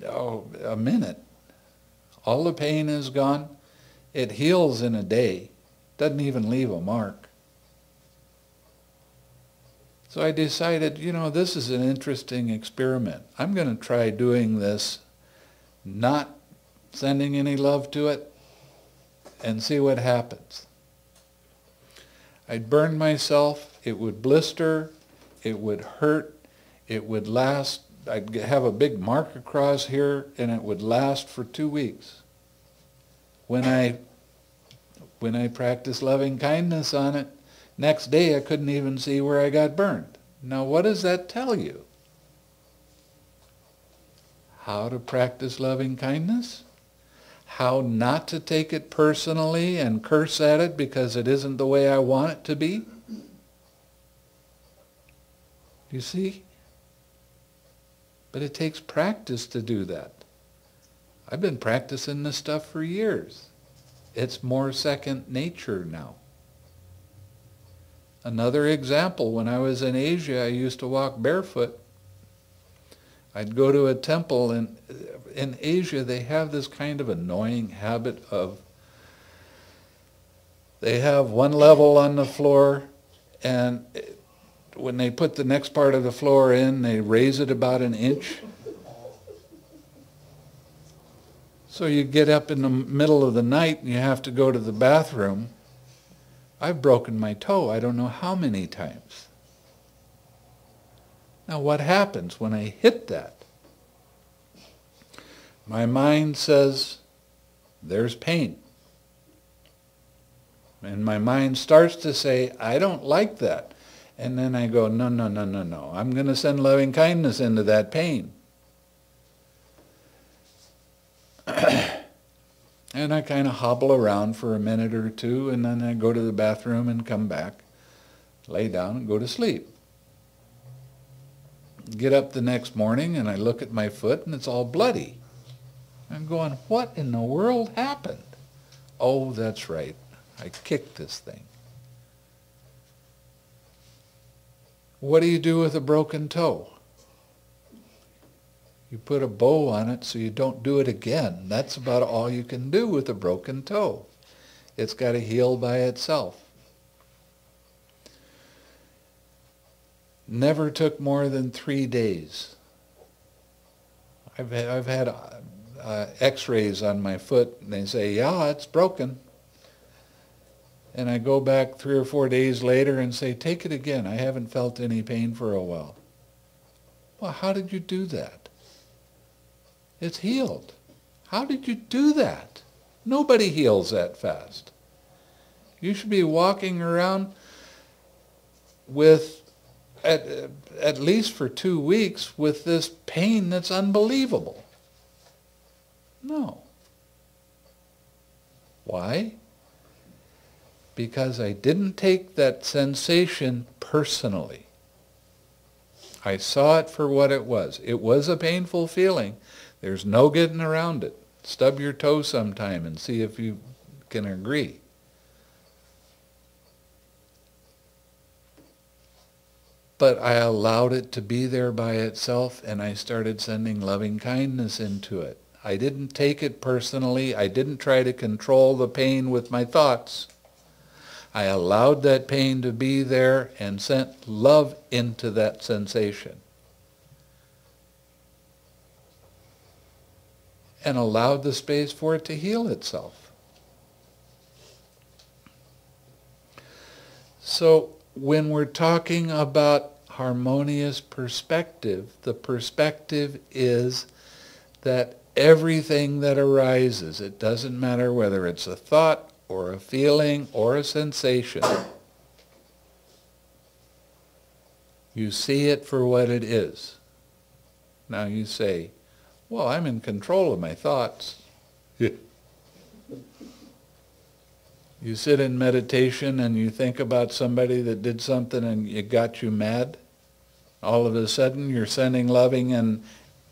a minute, all the pain is gone. It heals in a day. Doesn't even leave a mark. So I decided, this is an interesting experiment. I'm going to try doing this, not sending any love to it, and see what happens. I'd burn myself, it would blister, it would hurt, it would last. I'd have a big mark across here, and it would last for 2 weeks. When I practiced loving kindness on it, next day I couldn't even see where I got burned. Now what does that tell you? How to practice loving kindness? How not to take it personally and curse at it because it isn't the way I want it to be? You see? But it takes practice to do that. I've been practicing this stuff for years. It's more second nature now. Another example, when I was in Asia, I used to walk barefoot. I'd go to a temple, and in Asia they have this kind of annoying habit of, they have one level on the floor, and when they put the next part of the floor in, they raise it about an inch. So you get up in the middle of the night and you have to go to the bathroom. I've broken my toe I don't know how many times. Now what happens when I hit that? My mind says, there's pain. And my mind starts to say, I don't like that. And then I go, no. I'm going to send loving kindness into that pain. And I kind of hobble around for a minute or two, and then I go to the bathroom and come back, lay down and go to sleep. Get up the next morning and I look at my foot and it's all bloody. I'm going, what in the world happened? Oh, that's right. I kicked this thing. What do you do with a broken toe? You put a bow on it so you don't do it again. That's about all you can do with a broken toe. It's got to heal by itself. Never took more than 3 days. I've had x-rays on my foot, and they say, yeah, it's broken. And I go back 3 or 4 days later and say, take it again. I haven't felt any pain for a while. Well, how did you do that? It's healed. How did you do that? Nobody heals that fast. You should be walking around with, at least for 2 weeks, with this pain that's unbelievable. No. Why? Because I didn't take that sensation personally. I saw it for what it was. It was a painful feeling. There's no getting around it. Stub your toe sometime and see if you can agree. But I allowed it to be there by itself, and I started sending loving kindness into it. I didn't take it personally. I didn't try to control the pain with my thoughts. I allowed that pain to be there and sent love into that sensation. And allowed the space for it to heal itself. So when we're talking about harmonious perspective, the perspective is that everything that arises, it doesn't matter whether it's a thought or a feeling or a sensation, you see it for what it is. Now you say, well, I'm in control of my thoughts. You sit in meditation and you think about somebody that did something and it got you mad. All of a sudden you're sending loving and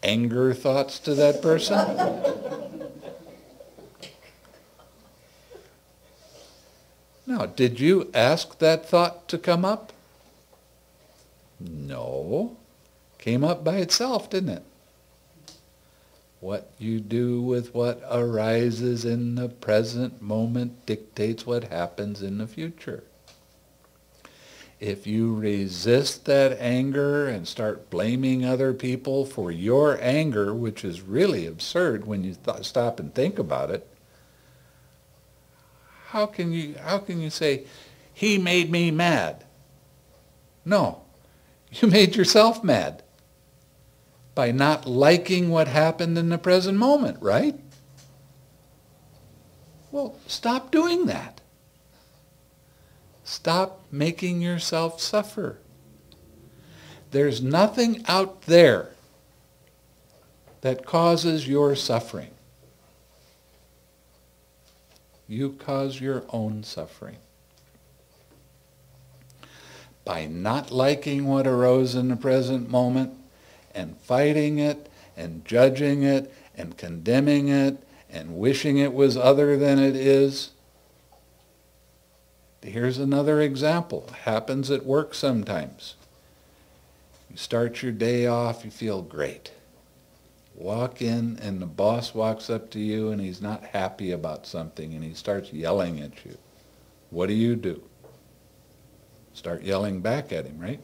anger thoughts to that person. Now, did you ask that thought to come up? No. Came up by itself, didn't it? What you do with what arises in the present moment dictates what happens in the future. If you resist that anger and start blaming other people for your anger, which is really absurd when you stop and think about it, how can you say, he made me mad? No, you made yourself mad by not liking what happened in the present moment, right? Well, stop doing that. Stop making yourself suffer. There's nothing out there that causes your suffering. You cause your own suffering. By not liking what arose in the present moment and fighting it and judging it and condemning it and wishing it was other than it is. Here's another example. It happens at work sometimes. You start your day off, you feel great. Walk in and the boss walks up to you and he's not happy about something and he starts yelling at you. What do? Start yelling back at him, right?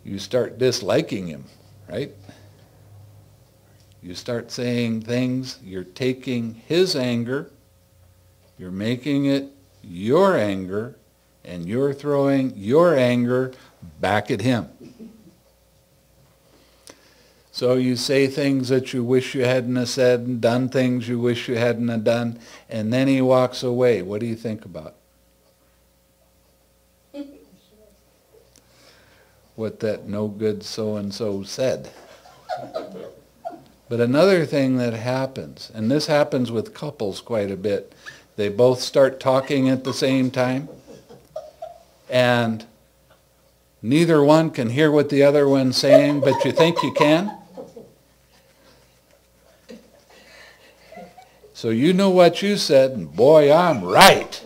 You start disliking him, right? You start saying things, you're taking his anger, you're making it your anger, and you're throwing your anger back at him. So you say things that you wish you hadn't have said and done things you wish you hadn't have done, and then he walks away. What do you think about? What that no good so-and-so said. But another thing that happens, and this happens with couples quite a bit, they both start talking at the same time, and neither one can hear what the other one's saying, but you think you can. So you know what you said, and boy, I'm right.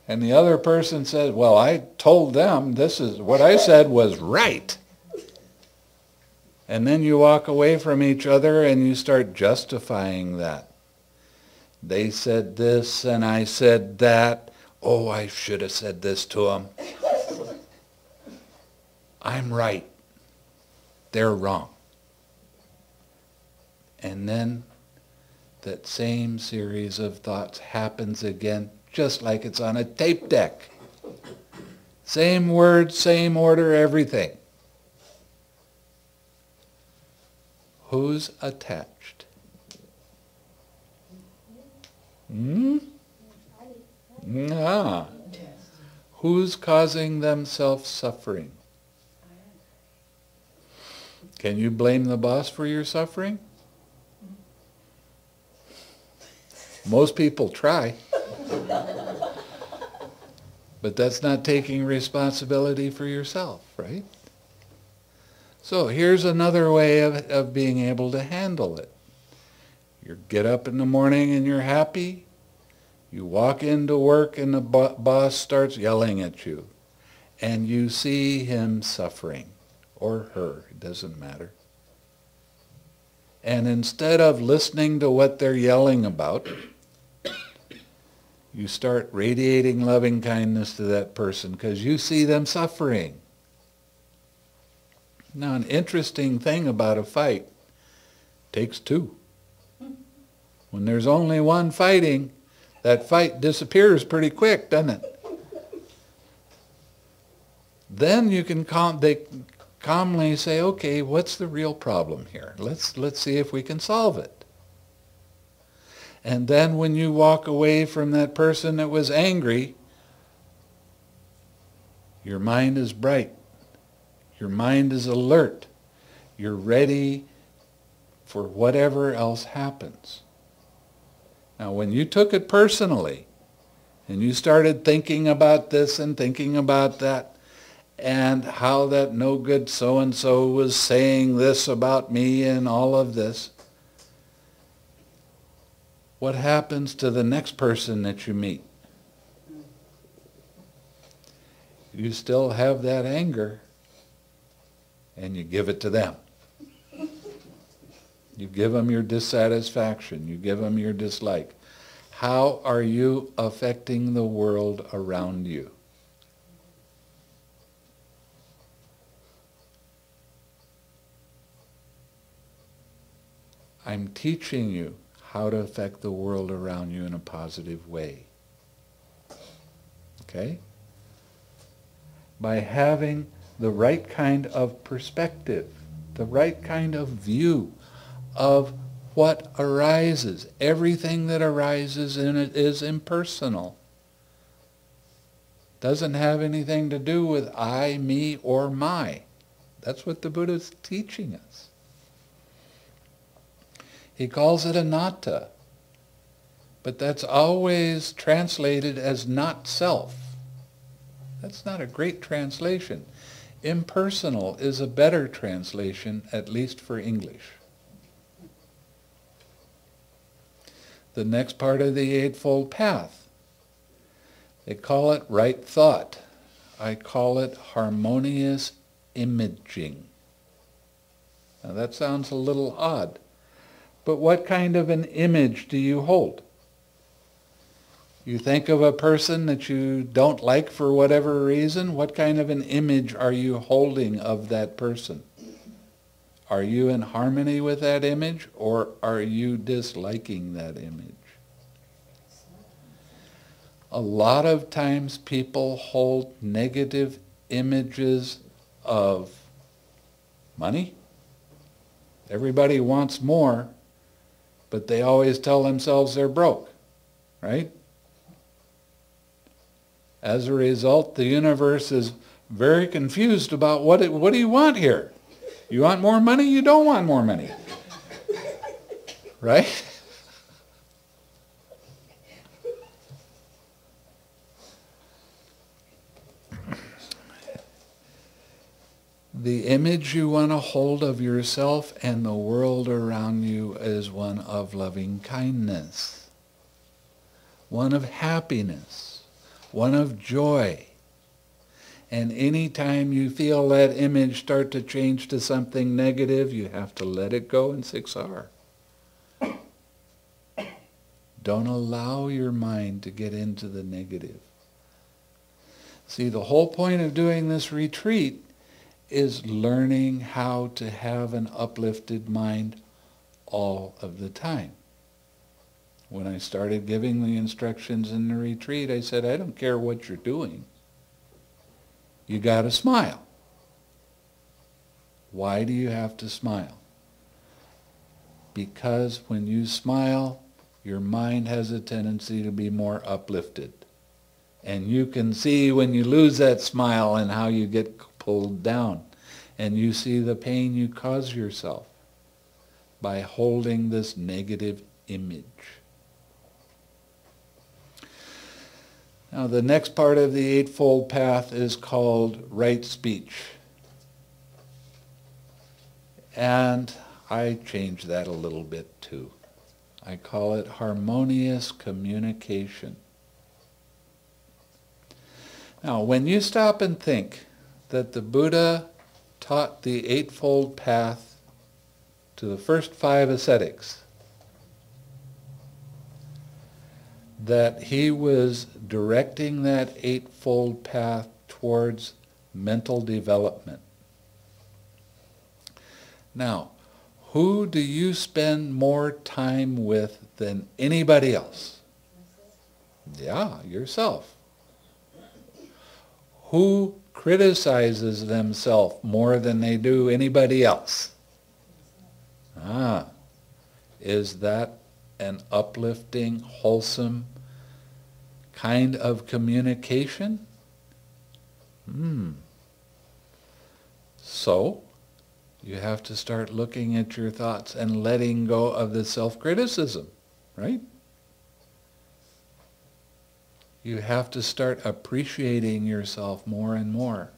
And the other person says, well, I told them this is what I said was right. And then you walk away from each other and you start justifying that. They said this and I said that. Oh, I should have said this to them. I'm right. They're wrong. And then that same series of thoughts happens again, just like it's on a tape deck. Same words, same order, everything. Who's attached? Who's causing themselves suffering? Can you blame the boss for your suffering? Most people try. But that's not taking responsibility for yourself, right? So here's another way of being able to handle it. You get up in the morning and you're happy. You walk into work and the boss starts yelling at you, and you see him suffering, or her, it doesn't matter. And instead of listening to what they're yelling about, you start radiating loving kindness to that person because you see them suffering. Now, an interesting thing about a fight takes two. When there's only one fighting, that fight disappears pretty quick, doesn't it? Then you can calmly say, okay, what's the real problem here? Let's see if we can solve it. And then when you walk away from that person that was angry, your mind is bright. Your mind is alert. You're ready for whatever else happens. Now, when you took it personally, and you started thinking about this and thinking about that, and how that no good so-and-so was saying this about me and all of this, what happens to the next person that you meet? You still have that anger, and you give it to them. You give them your dissatisfaction. You give them your dislike. How are you affecting the world around you? I'm teaching you how to affect the world around you in a positive way. Okay? By having the right kind of perspective, the right kind of view of what arises. Everything that arises in it is impersonal. Doesn't have anything to do with I, me, or my. That's what the Buddha is teaching us. He calls it anatta, but that's always translated as not self. That's not a great translation. Impersonal is a better translation, at least for English. The next part of the Eightfold Path, they call it right thought. I call it harmonious imaging. Now that sounds a little odd, but what kind of an image do you hold? You think of a person that you don't like for whatever reason, what kind of an image are you holding of that person? Are you in harmony with that image, or are you disliking that image? A lot of times people hold negative images of money. Everybody wants more, but they always tell themselves they're broke, right? As a result, the universe is very confused about what do you want here? You want more money? You don't want more money. Right? The image you want to hold of yourself and the world around you is one of loving kindness, one of happiness, one of joy. And any time you feel that image start to change to something negative, you have to let it go in 6R. Don't allow your mind to get into the negative. See, the whole point of doing this retreat is learning how to have an uplifted mind all of the time. When I started giving the instructions in the retreat, I said, I don't care what you're doing. You got to smile. Why do you have to smile? Because when you smile, your mind has a tendency to be more uplifted. And you can see when you lose that smile and how you get pulled down. And you see the pain you cause yourself by holding this negative image. Now the next part of the Eightfold Path is called right speech. And I changed that a little bit too. I call it harmonious communication. Now, when you stop and think that the Buddha taught the Eightfold Path to the first 5 ascetics, that he was directing that Eightfold Path towards mental development. Now, who do you spend more time with than anybody else? Yeah, yourself. Who criticizes themselves more than they do anybody else? Is that an uplifting, wholesome kind of communication? So, you have to start looking at your thoughts and letting go of the self-criticism, right? You have to start appreciating yourself more and more.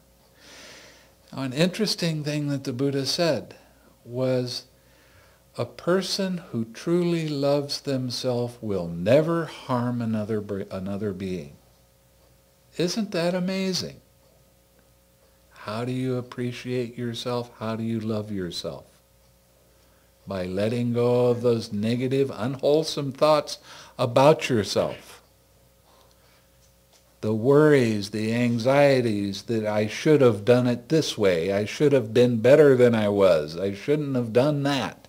Now, an interesting thing that the Buddha said was, a person who truly loves themselves will never harm another being. Isn't that amazing? How do you appreciate yourself? How do you love yourself? By letting go of those negative, unwholesome thoughts about yourself. The worries, the anxieties that I should have done it this way, I should have been better than I was, I shouldn't have done that.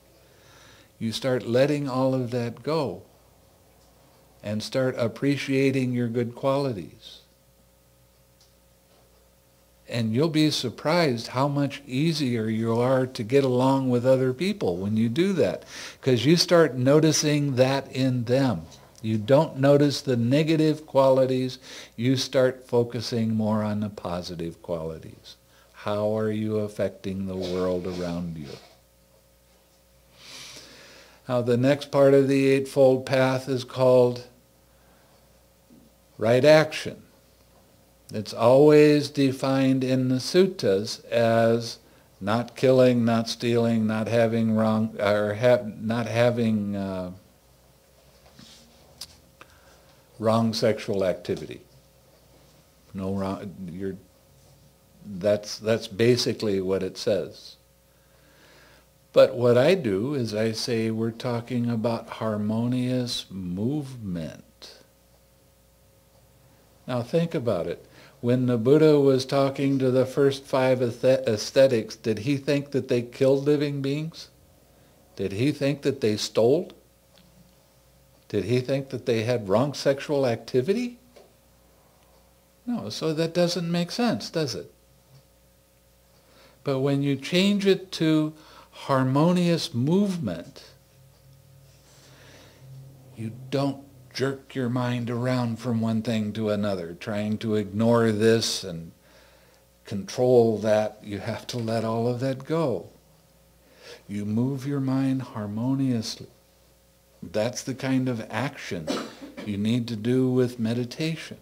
You start letting all of that go and start appreciating your good qualities. And you'll be surprised how much easier you are to get along with other people when you do that, because you start noticing that in them. You don't notice the negative qualities, you start focusing more on the positive qualities. How are you affecting the world around you? Now, the next part of the Eightfold Path is called right action. It's always defined in the suttas as not killing, not stealing, not having wrong sexual activity. No wrong. That's basically what it says. But what I do is I say we're talking about harmonious movement. Now think about it. When the Buddha was talking to the first 5 ascetics, did he think that they killed living beings? Did he think that they stole? Did he think that they had wrong sexual activity? No, so that doesn't make sense, does it? But when you change it to harmonious movement, you don't jerk your mind around from one thing to another, trying to ignore this and control that. You have to let all of that go. You move your mind harmoniously. That's the kind of action you need to do with meditation.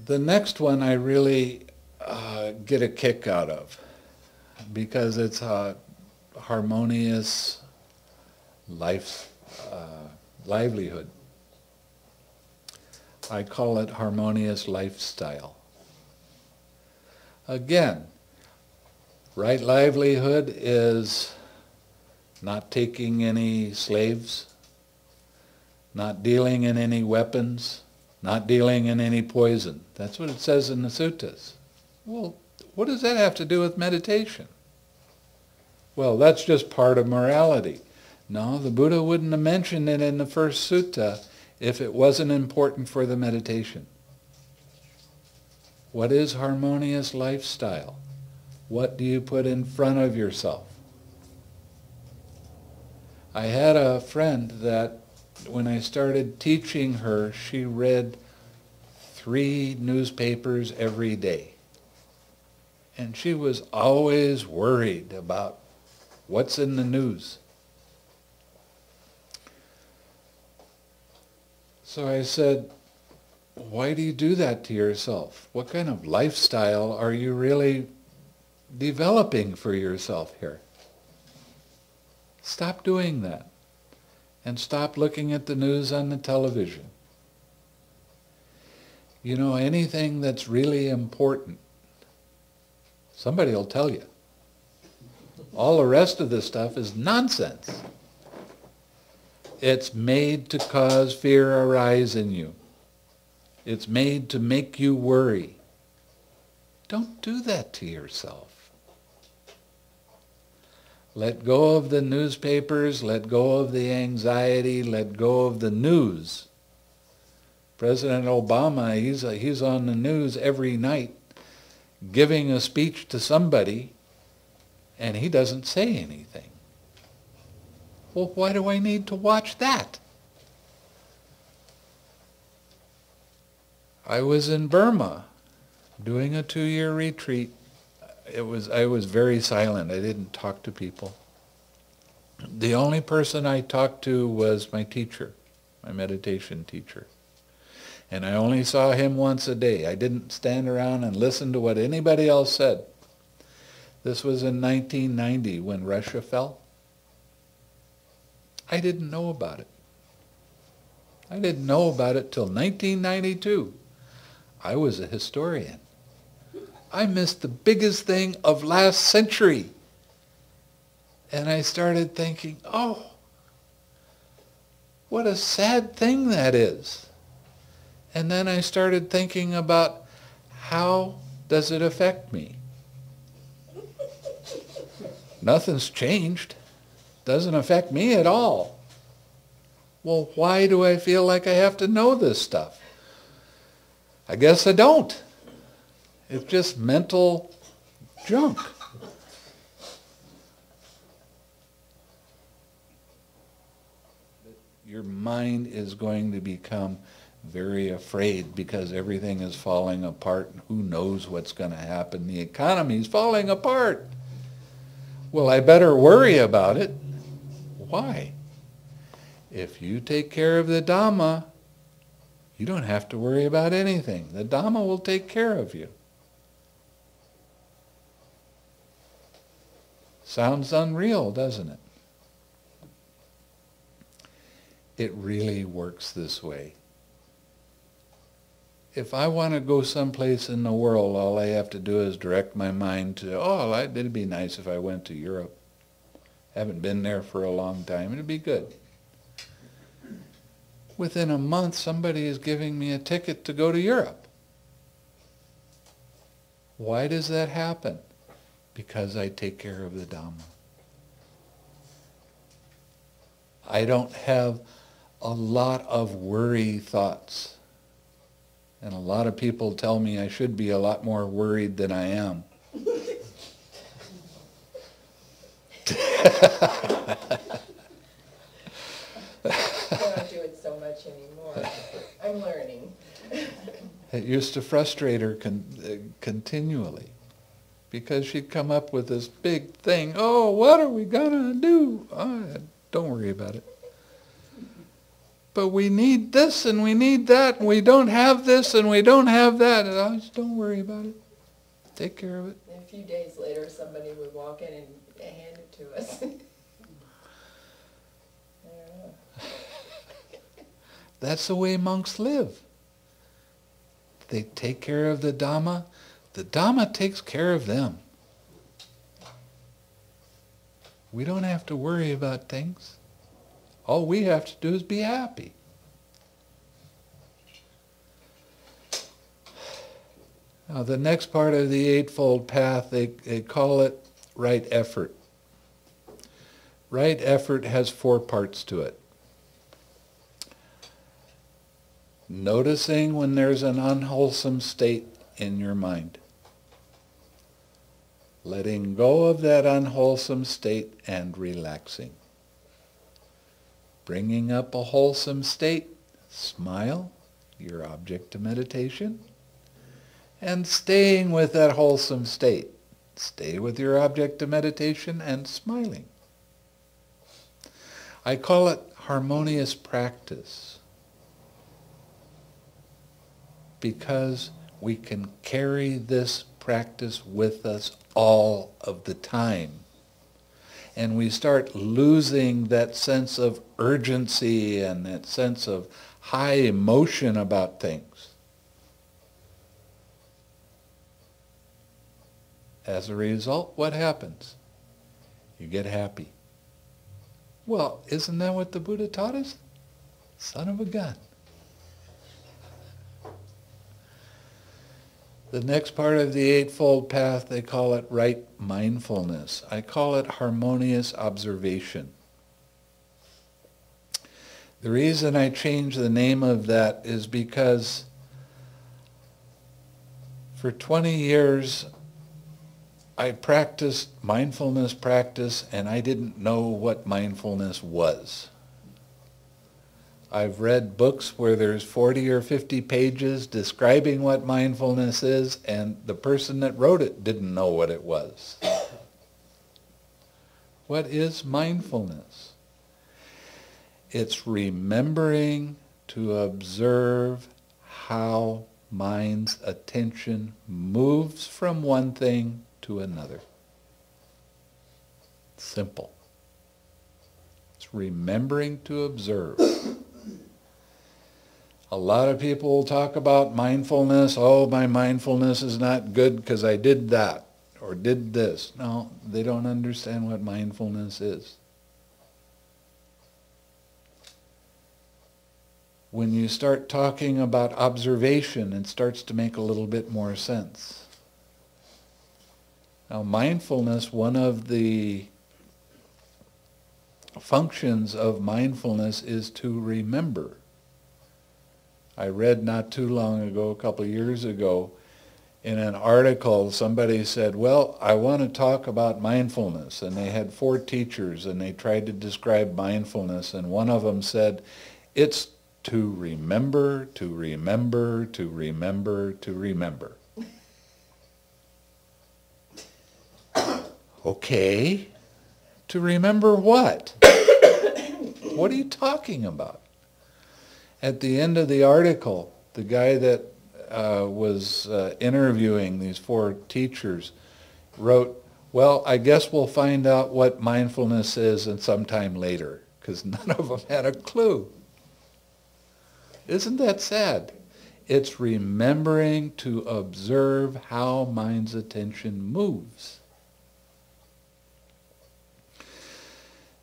The next one I really get a kick out of, because it's a harmonious livelihood. I call it harmonious lifestyle. Again, right livelihood is not taking any slaves, not dealing in any weapons, not dealing in any poison. That's what it says in the suttas. Well, what does that have to do with meditation? Well, that's just part of morality. No, the Buddha wouldn't have mentioned it in the first sutta if it wasn't important for the meditation. What is harmonious lifestyle? What do you put in front of yourself? I had a friend that when I started teaching her, she read 3 newspapers every day. And she was always worried about what's in the news. So I said, why do you do that to yourself? What kind of lifestyle are you really developing for yourself here? Stop doing that. And stop looking at the news on the television. You know, anything that's really important, somebody will tell you. All the rest of this stuff is nonsense. It's made to cause fear arise in you. It's made to make you worry. Don't do that to yourself. Let go of the newspapers, let go of the anxiety, let go of the news. President Obama, he's on the news every night giving a speech to somebody, and he doesn't say anything. Well, why do I need to watch that? I was in Burma doing a 2-year retreat. I was very silent. I didn't talk to people. The only person I talked to was my teacher, my meditation teacher. And I only saw him once a day. I didn't stand around and listen to what anybody else said. This was in 1990 when Russia fell. I didn't know about it. I didn't know about it till 1992. I was a historian. I missed the biggest thing of last century. And I started thinking, oh, what a sad thing that is. And then I started thinking about how does it affect me? Nothing's changed. Doesn't affect me at all. Well, why do I feel like I have to know this stuff? I guess I don't. It's just mental junk. Your mind is going to become very afraid because everything is falling apart and who knows what's going to happen. The economy's falling apart. Well, I better worry about it. Why? If you take care of the Dhamma, you don't have to worry about anything. The Dhamma will take care of you. Sounds unreal, doesn't it? It really works this way. If I want to go someplace in the world, all I have to do is direct my mind to, oh, it'd be nice if I went to Europe. Haven't been there for a long time. It'd be good. Within a month, somebody is giving me a ticket to go to Europe. Why does that happen? Because I take care of the Dhamma. I don't have a lot of worry thoughts. And a lot of people tell me I should be a lot more worried than I am. I don't do it so much anymore. I'm learning. It used to frustrate her continually because she'd come up with this big thing. Oh, what are we going to do? Oh, don't worry about it. But we need this and we need that and we don't have this and we don't have that. And just don't worry about it. Take care of it. And a few days later, somebody would walk in and hand it to us. That's the way monks live. They take care of the Dhamma. The Dhamma takes care of them. We don't have to worry about things. All we have to do is be happy. Now the next part of the Eightfold Path, they call it right effort. Right effort has 4 parts to it. Noticing when there's an unwholesome state in your mind. Letting go of that unwholesome state and relaxing. Bringing up a wholesome state, smile, your object to meditation, and staying with that wholesome state. Stay with your object to meditation and smiling. I call it harmonious practice because we can carry this practice with us all of the time. And we start losing that sense of urgency and that sense of high emotion about things. As a result, what happens? You get happy. Well, isn't that what the Buddha taught us? Son of a gun. The next part of the Eightfold Path, they call it right mindfulness. I call it harmonious observation. The reason I changed the name of that is because for 20 years I practiced mindfulness practice and I didn't know what mindfulness was. I've read books where there's 40 or 50 pages describing what mindfulness is, and the person that wrote it didn't know what it was. What is mindfulness? It's remembering to observe how mind's attention moves from one thing to another. Simple. It's remembering to observe. A lot of people will talk about mindfulness. Oh, my mindfulness is not good because I did that or did this. No, they don't understand what mindfulness is. When you start talking about observation, it starts to make a little bit more sense. Now, mindfulness, one of the functions of mindfulness is to remember. I read not too long ago, a couple of years ago, in an article, somebody said, well, I want to talk about mindfulness. And they had 4 teachers, and they tried to describe mindfulness. And one of them said, it's to remember, to remember, to remember, to remember. Okay, to remember what? What are you talking about? At the end of the article, the guy that was interviewing these 4 teachers wrote, well, I guess we'll find out what mindfulness is and sometime later, because none of them had a clue. Isn't that sad? It's remembering to observe how mind's attention moves.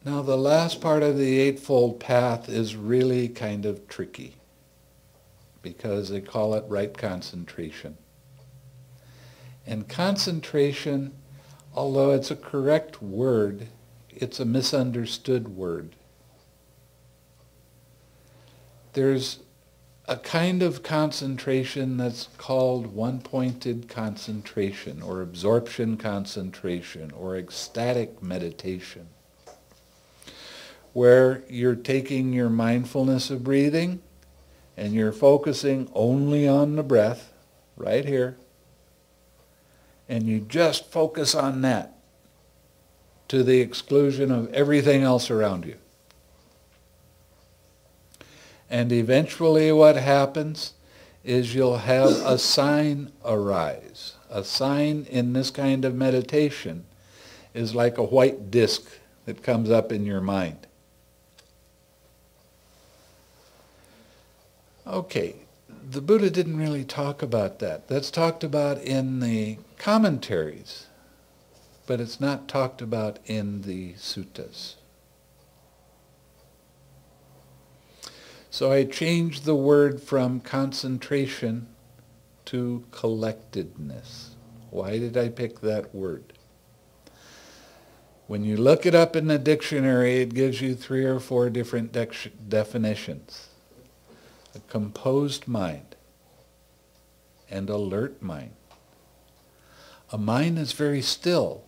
Now, the last part of the Eightfold Path is really kind of tricky because they call it right concentration. And concentration, although it's a correct word, it's a misunderstood word. There's a kind of concentration that's called one-pointed concentration or absorption concentration or ecstatic meditation, where you're taking your mindfulness of breathing and you're focusing only on the breath, right here, and you just focus on that to the exclusion of everything else around you. And eventually what happens is you'll have a sign arise. A sign in this kind of meditation is like a white disc that comes up in your mind. Okay, the Buddha didn't really talk about that. That's talked about in the commentaries, but it's not talked about in the suttas. So I changed the word from concentration to collectedness. Why did I pick that word? When you look it up in the dictionary, it gives you 3 or 4 different definitions. A composed mind, and alert mind. A mind that's very still.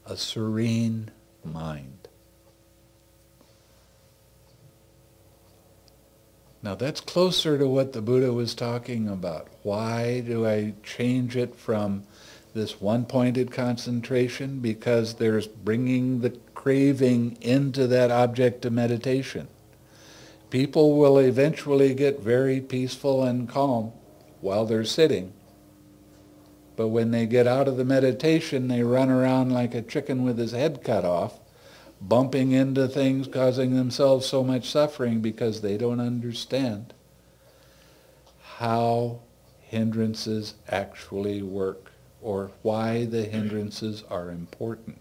A serene mind. Now that's closer to what the Buddha was talking about. Why do I change it from this one-pointed concentration? Because there's bringing the craving into that object of meditation. People will eventually get very peaceful and calm while they're sitting. But when they get out of the meditation, they run around like a chicken with his head cut off, bumping into things, causing themselves so much suffering because they don't understand how hindrances actually work, or why the hindrances are important.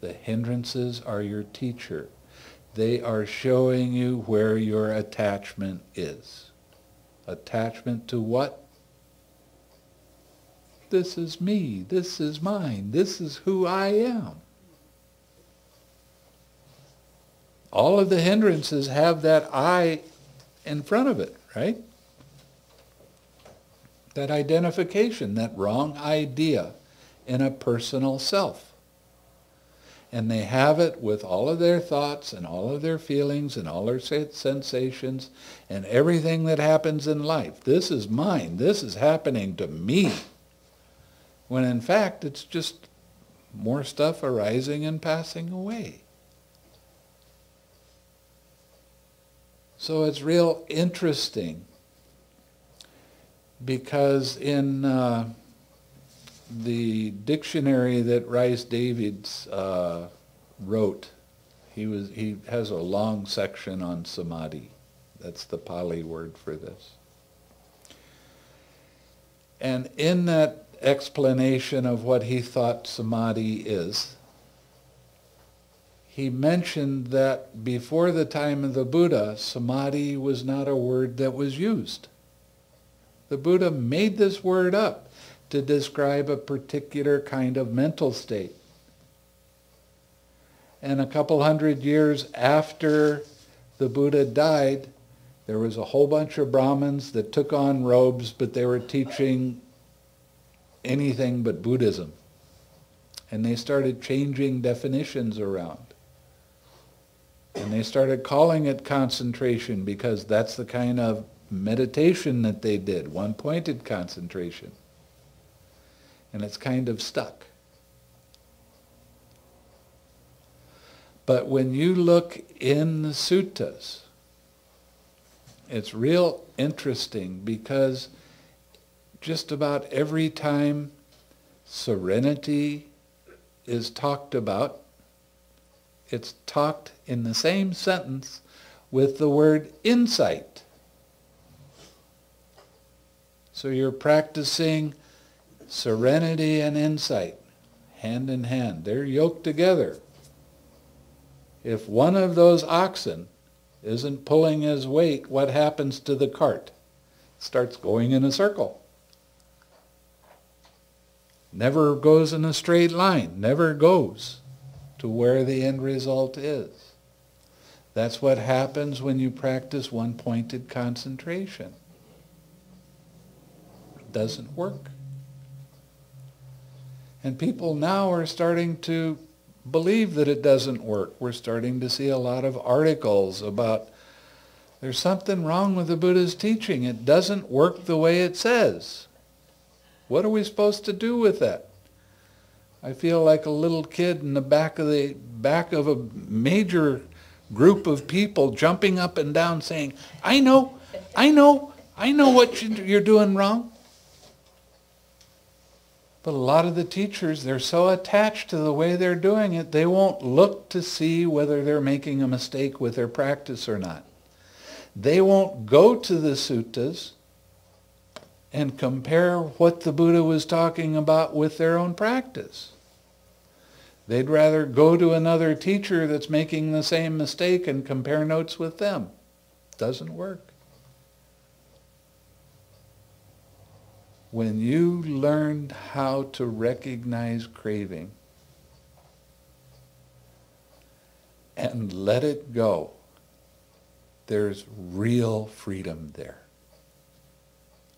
The hindrances are your teacher. They are showing you where your attachment is. Attachment to what? This is me, this is mine, this is who I am. All of the hindrances have that I in front of it, right? That identification, that wrong idea in a personal self. And they have it with all of their thoughts and all of their feelings and all their sensations and everything that happens in life. This is mine. This is happening to me. When in fact, it's just more stuff arising and passing away. So it's real interesting because in the dictionary that Rice Davids wrote, he has a long section on samadhi. That's the Pali word for this. And in that explanation of what he thought samadhi is, he mentioned that before the time of the Buddha, samadhi was not a word that was used. The Buddha made this word up to describe a particular kind of mental state. And a couple hundred years after the Buddha died, there was a whole bunch of Brahmins that took on robes, but they were teaching anything but Buddhism. And they started changing definitions around. And they started calling it concentration because that's the kind of meditation that they did, one-pointed concentration. And it's kind of stuck. But when you look in the suttas, it's real interesting because just about every time serenity is talked about, it's talked in the same sentence with the word insight. So you're practicing serenity and insight, hand in hand. They're yoked together. If one of those oxen isn't pulling his weight, what happens to the cart? It starts going in a circle. Never goes in a straight line, never goes to where the end result is. That's what happens when you practice one-pointed concentration. It doesn't work. And people now are starting to believe that it doesn't work. We're starting to see a lot of articles about there's something wrong with the Buddha's teaching. It doesn't work the way it says. What are we supposed to do with that? I feel like a little kid in the back of a major group of people jumping up and down saying, I know what you're doing wrong. But a lot of the teachers, they're so attached to the way they're doing it, they won't look to see whether they're making a mistake with their practice or not. They won't go to the suttas and compare what the Buddha was talking about with their own practice. They'd rather go to another teacher that's making the same mistake and compare notes with them. Doesn't work. When you learned how to recognize craving and let it go, there's real freedom there.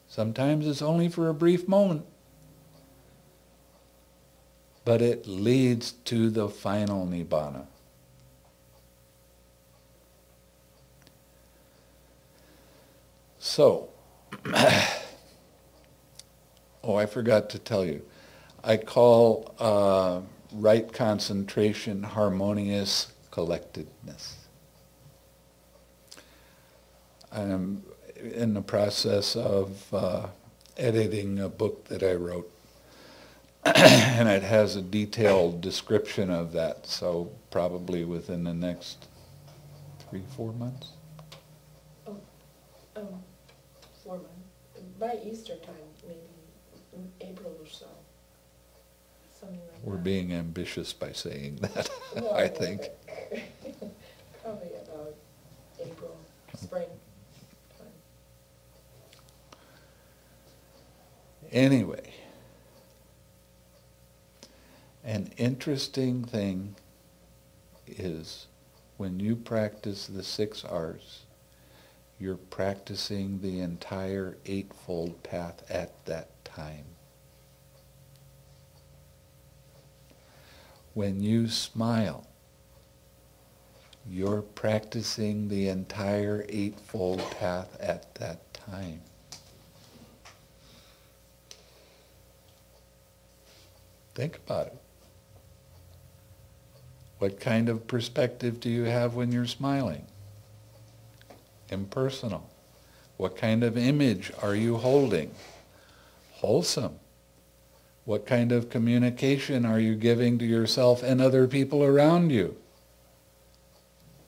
Sometimes it's only for a brief moment, but it leads to the final nibbana. So, I forgot to tell you. I call right concentration harmonious collectedness. I'm in the process of editing a book that I wrote, and it has a detailed description of that, so probably within the next 3-4 months. 4 months. by Easter time, maybe April or so. Something like We're that. being ambitious by saying that, Well, I think. Probably about April, spring time. Anyway, an interesting thing is when you practice the 6 R's, you're practicing the entire Eightfold Path at that time. When you smile, you're practicing the entire Eightfold Path at that time. Think about it. What kind of perspective do you have when you're smiling? Impersonal. What kind of image are you holding? Wholesome. What kind of communication are you giving to yourself and other people around you?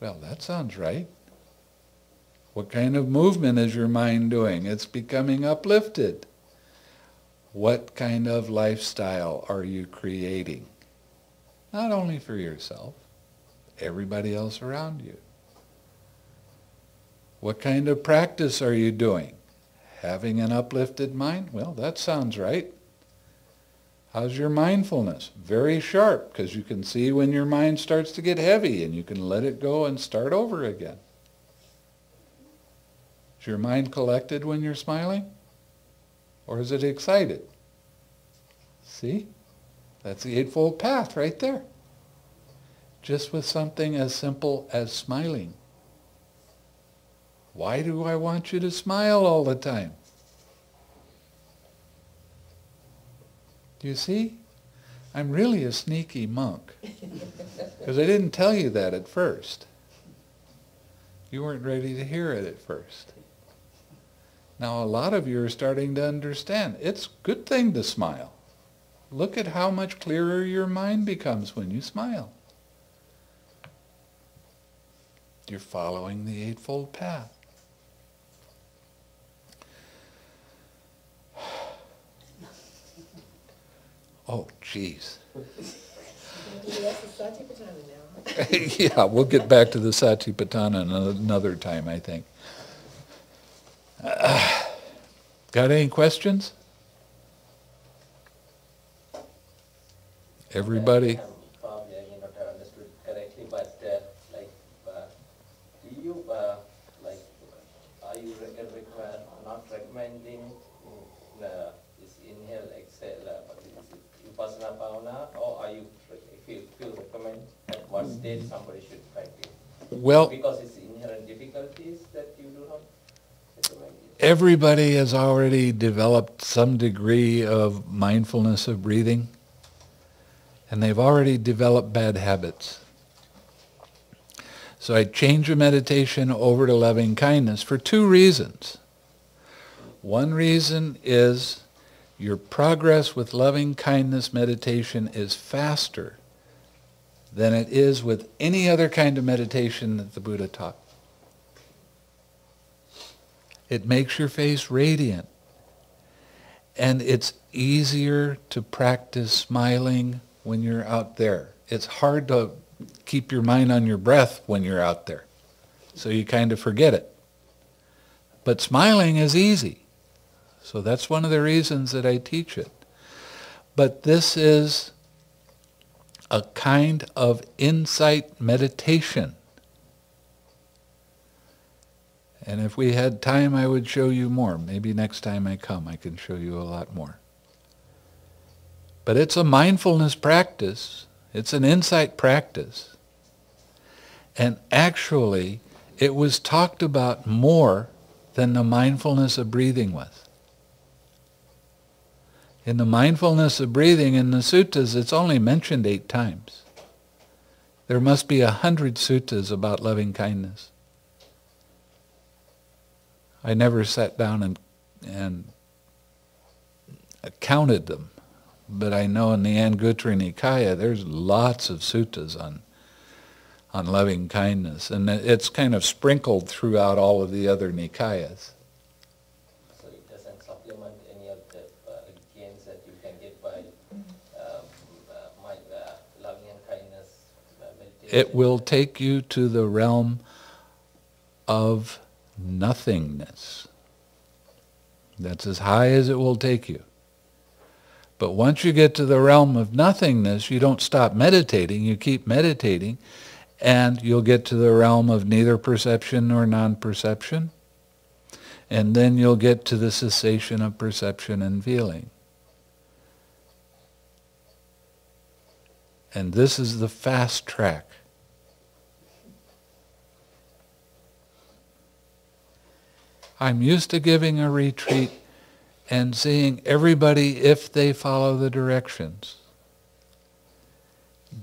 Well, that sounds right. What kind of movement is your mind doing? It's becoming uplifted. What kind of lifestyle are you creating? Not only for yourself, everybody else around you. What kind of practice are you doing? Having an uplifted mind? Well, that sounds right. How's your mindfulness? Very sharp, because you can see when your mind starts to get heavy and you can let it go and start over again. Is your mind collected when you're smiling? Or is it excited? See? That's the Eightfold Path right there. Just with something as simple as smiling. Why do I want you to smile all the time? Do you see? I'm really a sneaky monk. Because I didn't tell you that at first. You weren't ready to hear it at first. Now a lot of you are starting to understand. It's a good thing to smile. Look at how much clearer your mind becomes when you smile. You're following the Eightfold Path. Oh, jeez. That's the Satipatthana now. Yeah, we'll get back to the Satipatthana another time, I think. Got any questions? Everybody? Probably I may not have understood correctly, but do you are you not recommending this inhale, exhale, vipassana bhavana, or are you if you recommend at what stage somebody should practice? Well, because it's inherent difficulties that you do not recommend it. Everybody has already developed some degree of mindfulness of breathing, and they've already developed bad habits. So I change your meditation over to loving kindness for 2 reasons. One reason is your progress with loving kindness meditation is faster than it is with any other kind of meditation that the Buddha taught. It makes your face radiant. And it's easier to practice smiling when you're out there. It's hard to keep your mind on your breath when you're out there. So you kind of forget it. But smiling is easy. So that's one of the reasons that I teach it. But this is a kind of insight meditation. And if we had time, I would show you more. Maybe next time I come, I can show you a lot more. But it's a mindfulness practice. It's an insight practice. And actually, it was talked about more than the mindfulness of breathing was. In the mindfulness of breathing in the suttas, it's only mentioned 8 times. There must be 100 suttas about loving kindness. I never sat down and counted them, but I know in the Anguttara Nikaya there's lots of suttas on loving kindness, and it's kind of sprinkled throughout all of the other Nikayas. So it doesn't supplement It will take you to the realm of nothingness. That's as high as it will take you. But once you get to the realm of nothingness, you don't stop meditating, you keep meditating, and you'll get to the realm of neither perception nor non-perception, and then you'll get to the cessation of perception and feeling. And this is the fast track. I'm used to giving a retreat and seeing everybody, if they follow the directions,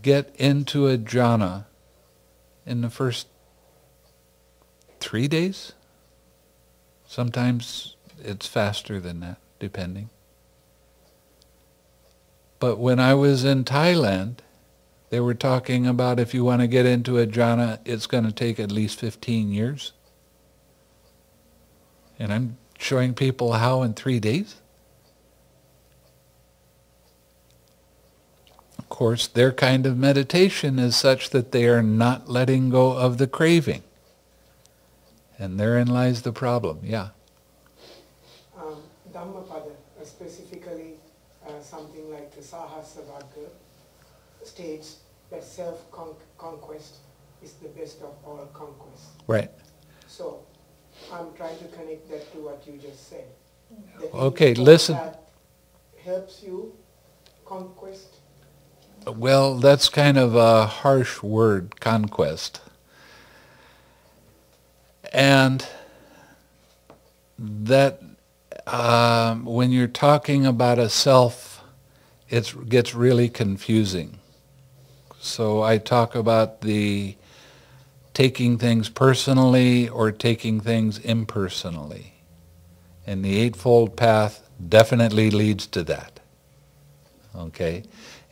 get into a jhana in the first 3 days. Sometimes it's faster than that, depending. But when I was in Thailand, they were talking about if you want to get into a jhana, it's going to take at least 15 years. And I'm showing people how in 3 days. Of course, their kind of meditation is such that they are not letting go of the craving. And therein lies the problem. Yeah. Dhammapada, specifically something like the Sahasravaga, states that self-conquest is the best of all conquests. Right. So, I'm trying to connect that to what you just said. Okay, listen. That helps you conquest? Well, that's kind of a harsh word, conquest. And that when you're talking about a self, it gets really confusing. So I talk about the taking things personally or taking things impersonally. And the Eightfold Path definitely leads to that. Okay?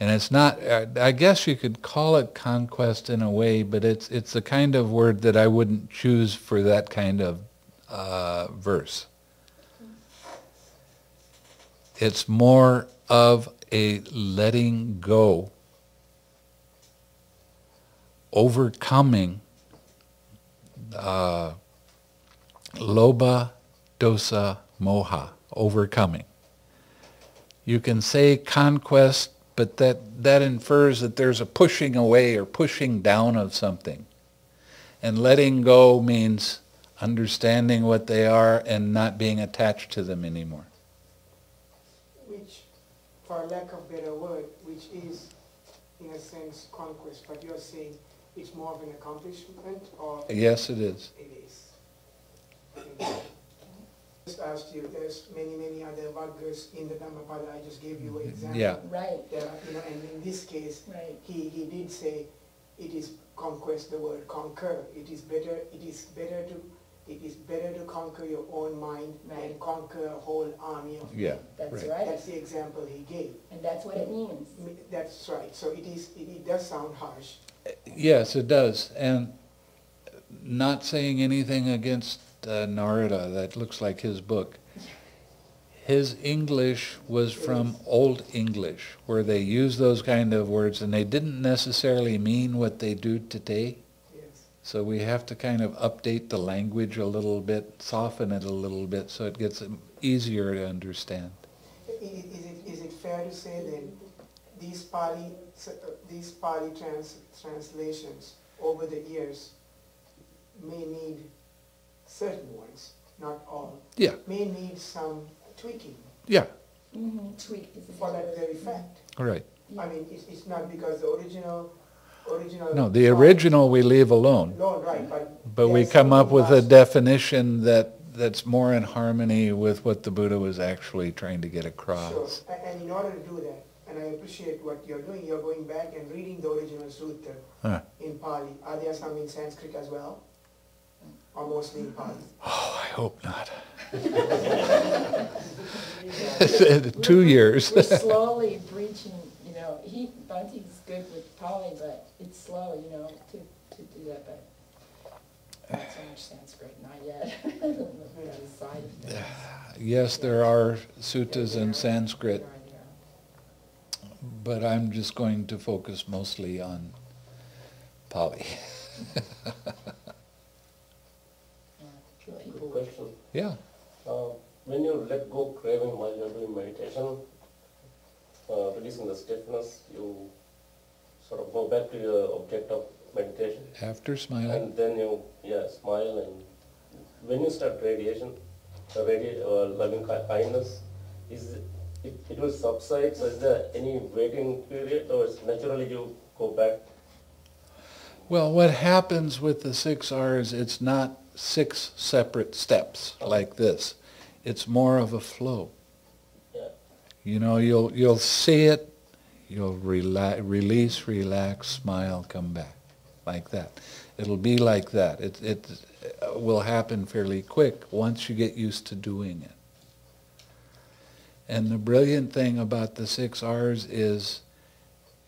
And it's not, I guess you could call it conquest in a way, but it's the kind of word that I wouldn't choose for that kind of verse. It's more of a letting go, overcoming lobha, dosa, moha, overcoming. You can say conquest, but that infers that there's a pushing away or pushing down of something. And letting go means understanding what they are and not being attached to them anymore. Which, for lack of better word, which is, in a sense, conquest, but you're saying it's more of an accomplishment, or? Yes, it is. It is. Just asked you, there's many other Vaggas in the Dhammapada. I just gave you an example. Yeah. Right. There are, and in this case, Right. he did say it is conquest, the word conquer. It is better to conquer your own mind than Right. conquer a whole army of Yeah. That's Right. right. That's the example he gave. And that's what it means. That's right. So it does sound harsh. Yes, it does. And not saying anything against Narada, that looks like his book. His English was from Old English, where they use those kind of words, and they didn't necessarily mean what they do today. Yes. So we have to kind of update the language a little bit, soften it a little bit, so it gets easier to understand. Is it fair to say that these Pali translations over the years may need certain ones, not all, Yeah. may need some tweaking Yeah. Mm-hmm. Tweak is for that very fact. All right. I mean, it's not because the original. No, the original we leave alone. No, right, But we there's come up something with a lost. definition that's more in harmony with what the Buddha was actually trying to get across. Sure, and in order to do that, and I appreciate what you're doing, you're going back and reading the original sutta in Pali. Are there some in Sanskrit as well? Or mostly in Pali? Oh, I hope not. 2 years. We're slowly breaching, Bhante's good with Pali, but it's slow, to do that, but not so much Sanskrit, not yet. Yes, there are suttas in Sanskrit, but I'm just going to focus mostly on Pali. Good question. Yeah. When you let go craving while you're doing meditation, releasing the stiffness, you sort of go back to your object of meditation. After smiling. And then you smile, and when you start loving kindness, it will subside. So is there any waiting period, or is naturally you go back? Well, what happens with the 6 R's, it's not 6 separate steps like this. It's more of a flow. Yeah. You know, you'll see it, you'll release, relax, smile, come back, like that. It'll be like that. It will happen fairly quick once you get used to doing it. And the brilliant thing about the 6 R's is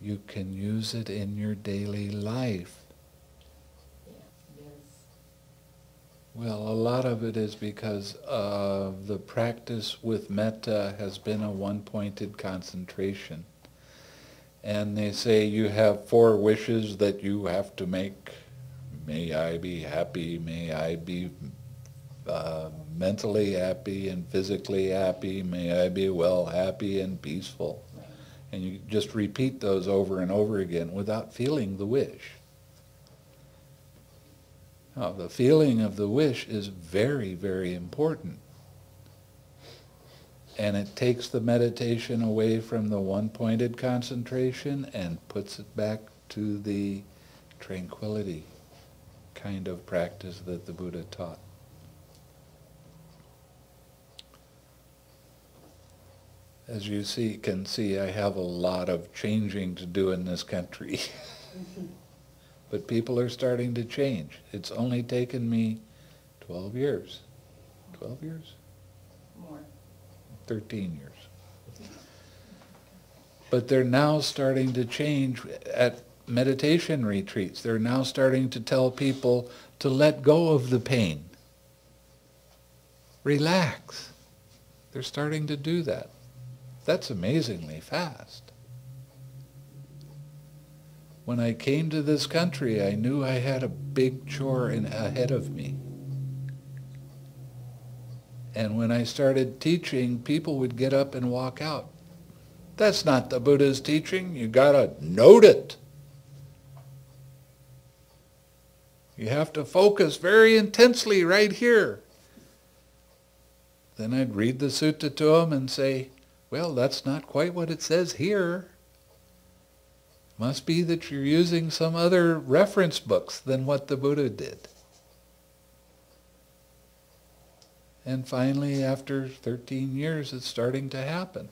you can use it in your daily life. Well, a lot of it is because the practice with metta has been a one-pointed concentration. And they say you have 4 wishes that you have to make. May I be happy, may I be mentally happy and physically happy, may I be well, happy and peaceful. And you just repeat those over and over again without feeling the wish. Now, the feeling of the wish is very, very important. And it takes the meditation away from the one-pointed concentration and puts it back to the tranquility kind of practice that the Buddha taught. As you can see, I have a lot of changing to do in this country. But people are starting to change. It's only taken me 12 years. 12 years? More. 13 years. But they're now starting to change at meditation retreats. They're now starting to tell people to let go of the pain. Relax. They're starting to do that. That's amazingly fast. When I came to this country, I knew I had a big chore ahead of me. And when I started teaching, people would get up and walk out. That's not the Buddha's teaching. You gotta note it. You have to focus very intensely right here. Then I'd read the sutta to them and say, well, that's not quite what it says here. Must be that you're using some other reference books than what the Buddha did. And finally, after 13 years, it's starting to happen.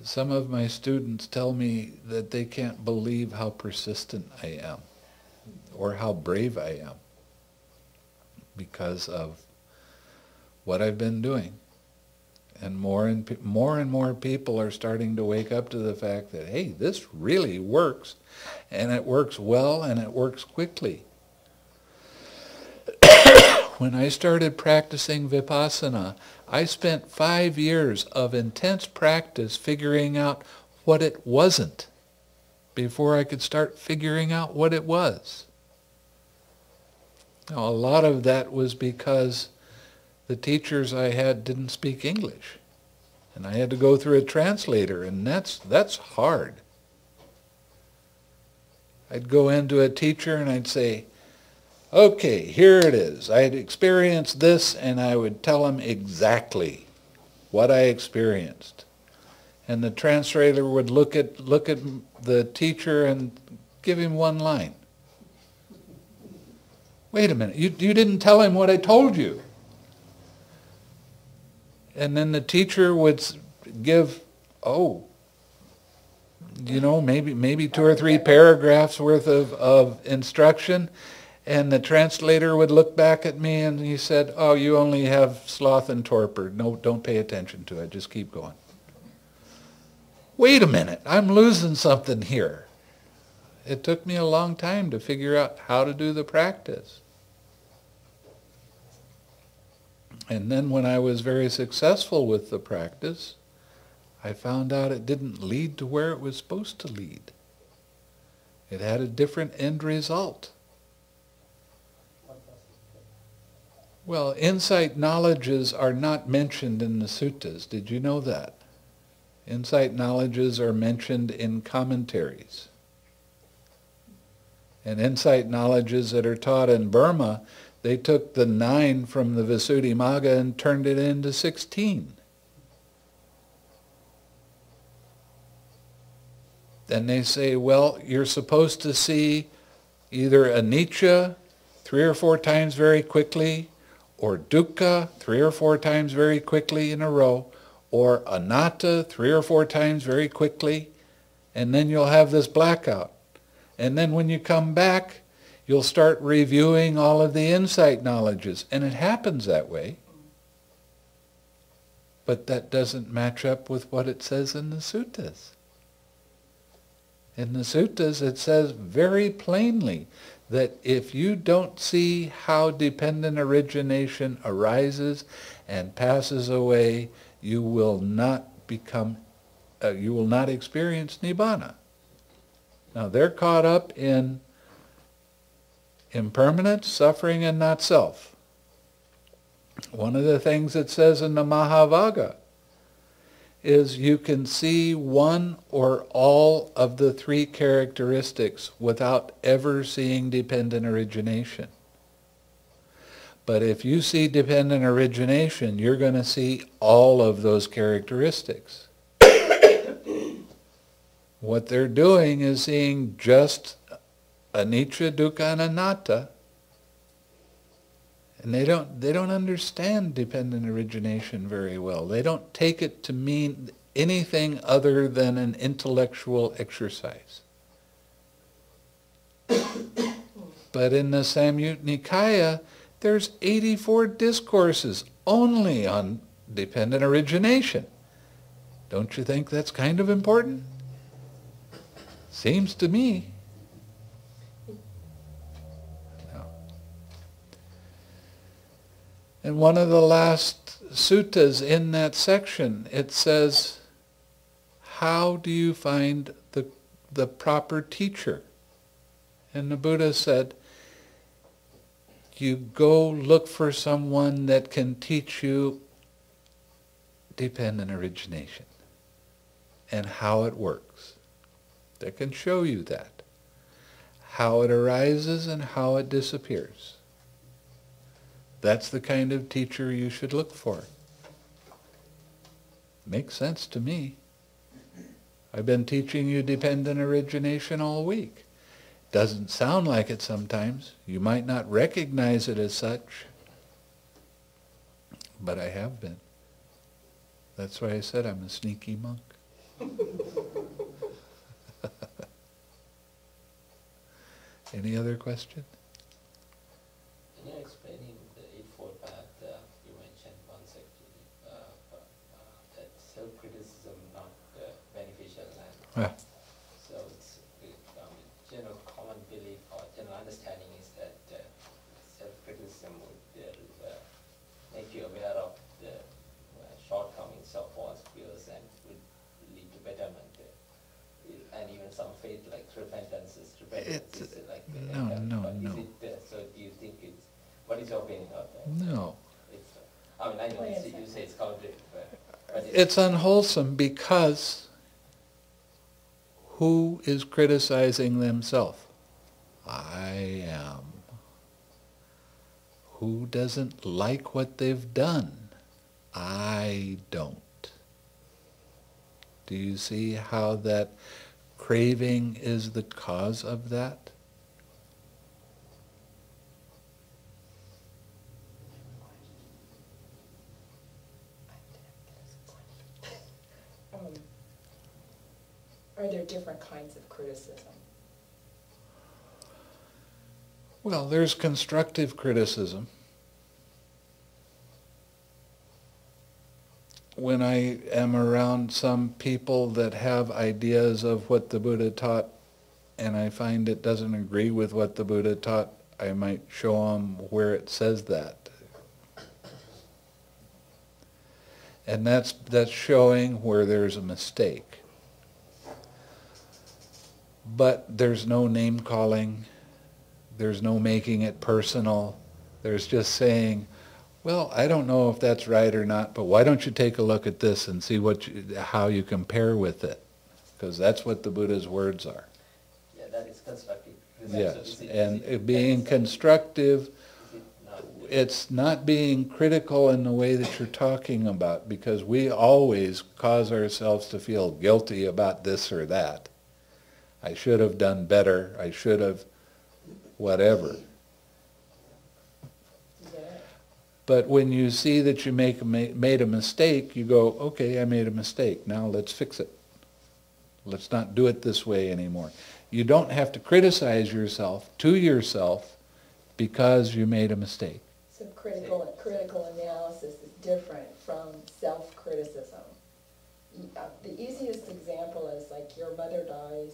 Some of my students tell me that they can't believe how persistent I am, or how brave I am, because of what I've been doing. And more and more people are starting to wake up to the fact that, hey, this really works, and it works well, and it works quickly. When I started practicing Vipassana, I spent 5 years of intense practice figuring out what it wasn't before I could start figuring out what it was. Now, a lot of that was because the teachers I had didn't speak English. And I had to go through a translator, and that's hard. I'd go into a teacher and I'd say, okay, here it is. I had experienced this, and I would tell them exactly what I experienced. And the translator would look at the teacher and give him one line. Wait a minute, you didn't tell him what I told you. And then the teacher would give, maybe 2 or 3 paragraphs worth of instruction. And the translator would look back at me and he said, oh, you only have sloth and torpor. No, don't pay attention to it. Just keep going. Wait a minute, I'm losing something here. It took me a long time to figure out how to do the practice. And then when I was very successful with the practice, I found out it didn't lead to where it was supposed to lead. It had a different end result. Well, insight knowledges are not mentioned in the suttas. Did you know that? Insight knowledges are mentioned in commentaries. And insight knowledges that are taught in Burma, they took the 9 from the Visuddhimagga and turned it into 16. Then they say, well, you're supposed to see either anicca 3 or 4 times very quickly, or dukkha 3 or 4 times very quickly in a row, or anatta 3 or 4 times very quickly, and then you'll have this blackout. And then when you come back, you'll start reviewing all of the insight knowledges. And it happens that way. But that doesn't match up with what it says in the suttas. In the suttas, it says very plainly that if you don't see how dependent origination arises and passes away, you will not experience nibbana. Now they're caught up in impermanence, suffering, and not self. One of the things it says in the Mahavagga is you can see one or all of the 3 characteristics without ever seeing dependent origination. But if you see dependent origination, you're going to see all of those characteristics. What they're doing is seeing just anicca, dukkha, and anatta, and they don't understand dependent origination very well. They don't take it to mean anything other than an intellectual exercise. But in the Samyutta Nikaya, there's 84 discourses only on dependent origination. Don't you think that's kind of important? Seems to me. No. And one of the last suttas in that section, it says, how do you find the proper teacher? And the Buddha said, you go look for someone that can teach you dependent origination and how it works. That can show you that. How it arises and how it disappears. That's the kind of teacher you should look for. Makes sense to me. I've been teaching you dependent origination all week. Doesn't sound like it sometimes. You might not recognize it as such. But I have been. That's why I said I'm a sneaky monk. Any other question? Can you explain in the Eightfold Path, you mentioned once actually, that self-criticism not beneficial and so it's general common belief or general understanding is that self-criticism would make you aware of the shortcomings of one's views and would lead to betterment. And even some faith like repentance is like No. so do you think it's, what is your opinion of that? No. It's, I mean, I know you say it's counter, but It's unwholesome because who is criticizing themselves? I am. Who doesn't like what they've done? I don't. Do you see how that craving is the cause of that? Are there different kinds of criticism? Well, there's constructive criticism. When I am around some people that have ideas of what the Buddha taught, and I find it doesn't agree with what the Buddha taught, I might show them where it says that. And that's showing where there's a mistake. But there's no name calling. There's no making it personal. There's just saying, well, I don't know if that's right or not, but why don't you take a look at this and see how you compare with it? Because that's what the Buddha's words are. Yeah, that is constructive. Yes, and being constructive, it's not being critical in the way that you're talking about, because we always cause ourselves to feel guilty about this or that. I should have done better. I should have whatever. But when you see that you made a mistake, you go, okay, I made a mistake. Now let's fix it. Let's not do it this way anymore. You don't have to criticize yourself to yourself because you made a mistake. So critical analysis is different from self-criticism. The easiest example is like your mother dies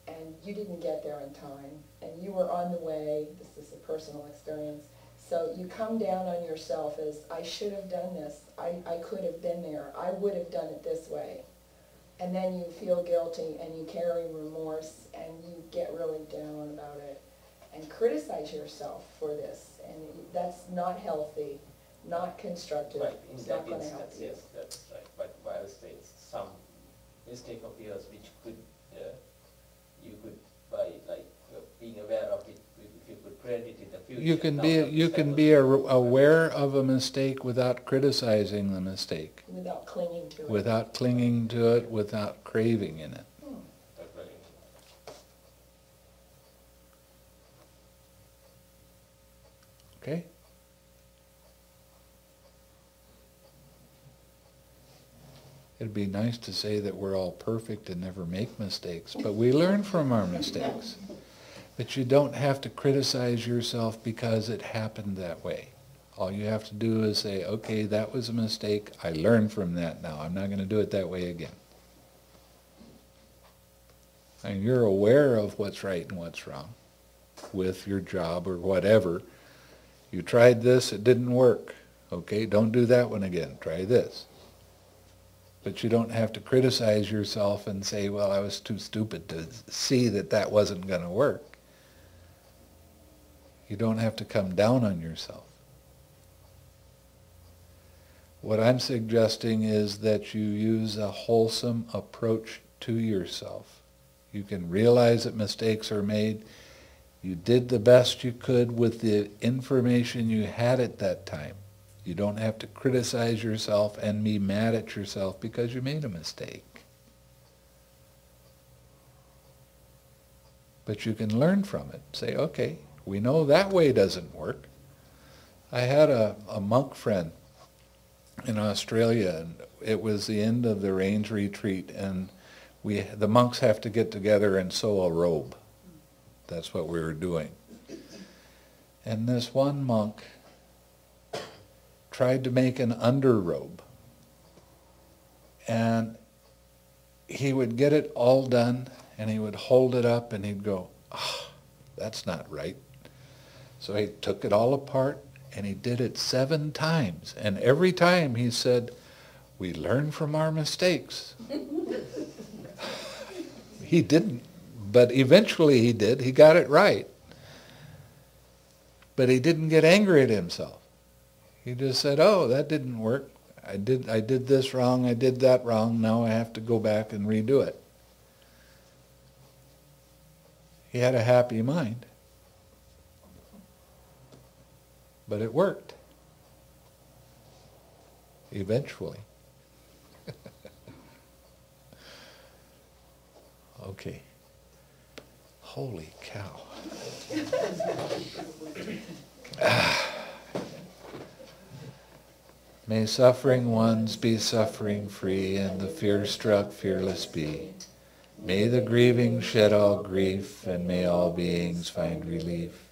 and you didn't get there in time and you were on the way. This is a personal experience. So you come down on yourself as, I should have done this. I could have been there. I would have done it this way. And then you feel guilty and you carry remorse and you get really down about it and criticize yourself for this. And that's not healthy, not constructive. Right, in it's that not going to help instance, you. yes, that's right. But while states some mistake of yours which could, you could, by like being aware of it, if you could prevent it in the future. You can be aware of a mistake without criticizing the mistake. Without clinging to it. Without clinging to it, without craving in it. Okay? It'd be nice to say that we're all perfect and never make mistakes, but we learn from our mistakes. But you don't have to criticize yourself because it happened that way. All you have to do is say, okay, that was a mistake. I learned from that now. I'm not going to do it that way again. And you're aware of what's right and what's wrong with your job or whatever. You tried this, it didn't work. Okay, don't do that one again. Try this. But you don't have to criticize yourself and say, well, I was too stupid to see that that wasn't going to work. You don't have to come down on yourself. What I'm suggesting is that you use a wholesome approach to yourself. You can realize that mistakes are made. You did the best you could with the information you had at that time. You don't have to criticize yourself and be mad at yourself because you made a mistake. But you can learn from it. Say, okay, we know that way doesn't work. I had a monk friend in Australia, and it was the end of the range retreat, and the monks have to get together and sew a robe. That's what we were doing. And this one monk tried to make an underrobe. And he would get it all done, and he would hold it up, and he'd go, that's not right. So he took it all apart, and he did it 7 times. And every time he said, we learn from our mistakes. He didn't, but eventually he did. He got it right. But he didn't get angry at himself. He just said, oh, that didn't work. I did this wrong, I did that wrong, now I have to go back and redo it. He had a happy mind. But it worked. Eventually. Okay. Holy cow. May suffering ones be suffering free, and the fear-struck fearless be. May the grieving shed all grief, and may all beings find relief.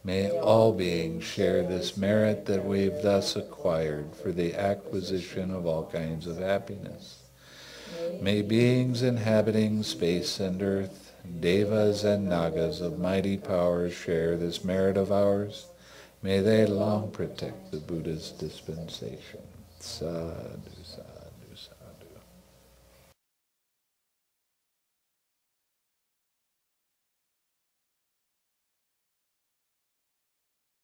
May all beings share this merit that we've thus acquired for the acquisition of all kinds of happiness. May beings inhabiting space and earth, devas and nagas of mighty powers share this merit of ours. May they long protect the Buddha's dispensation. Sadhu, sadhu.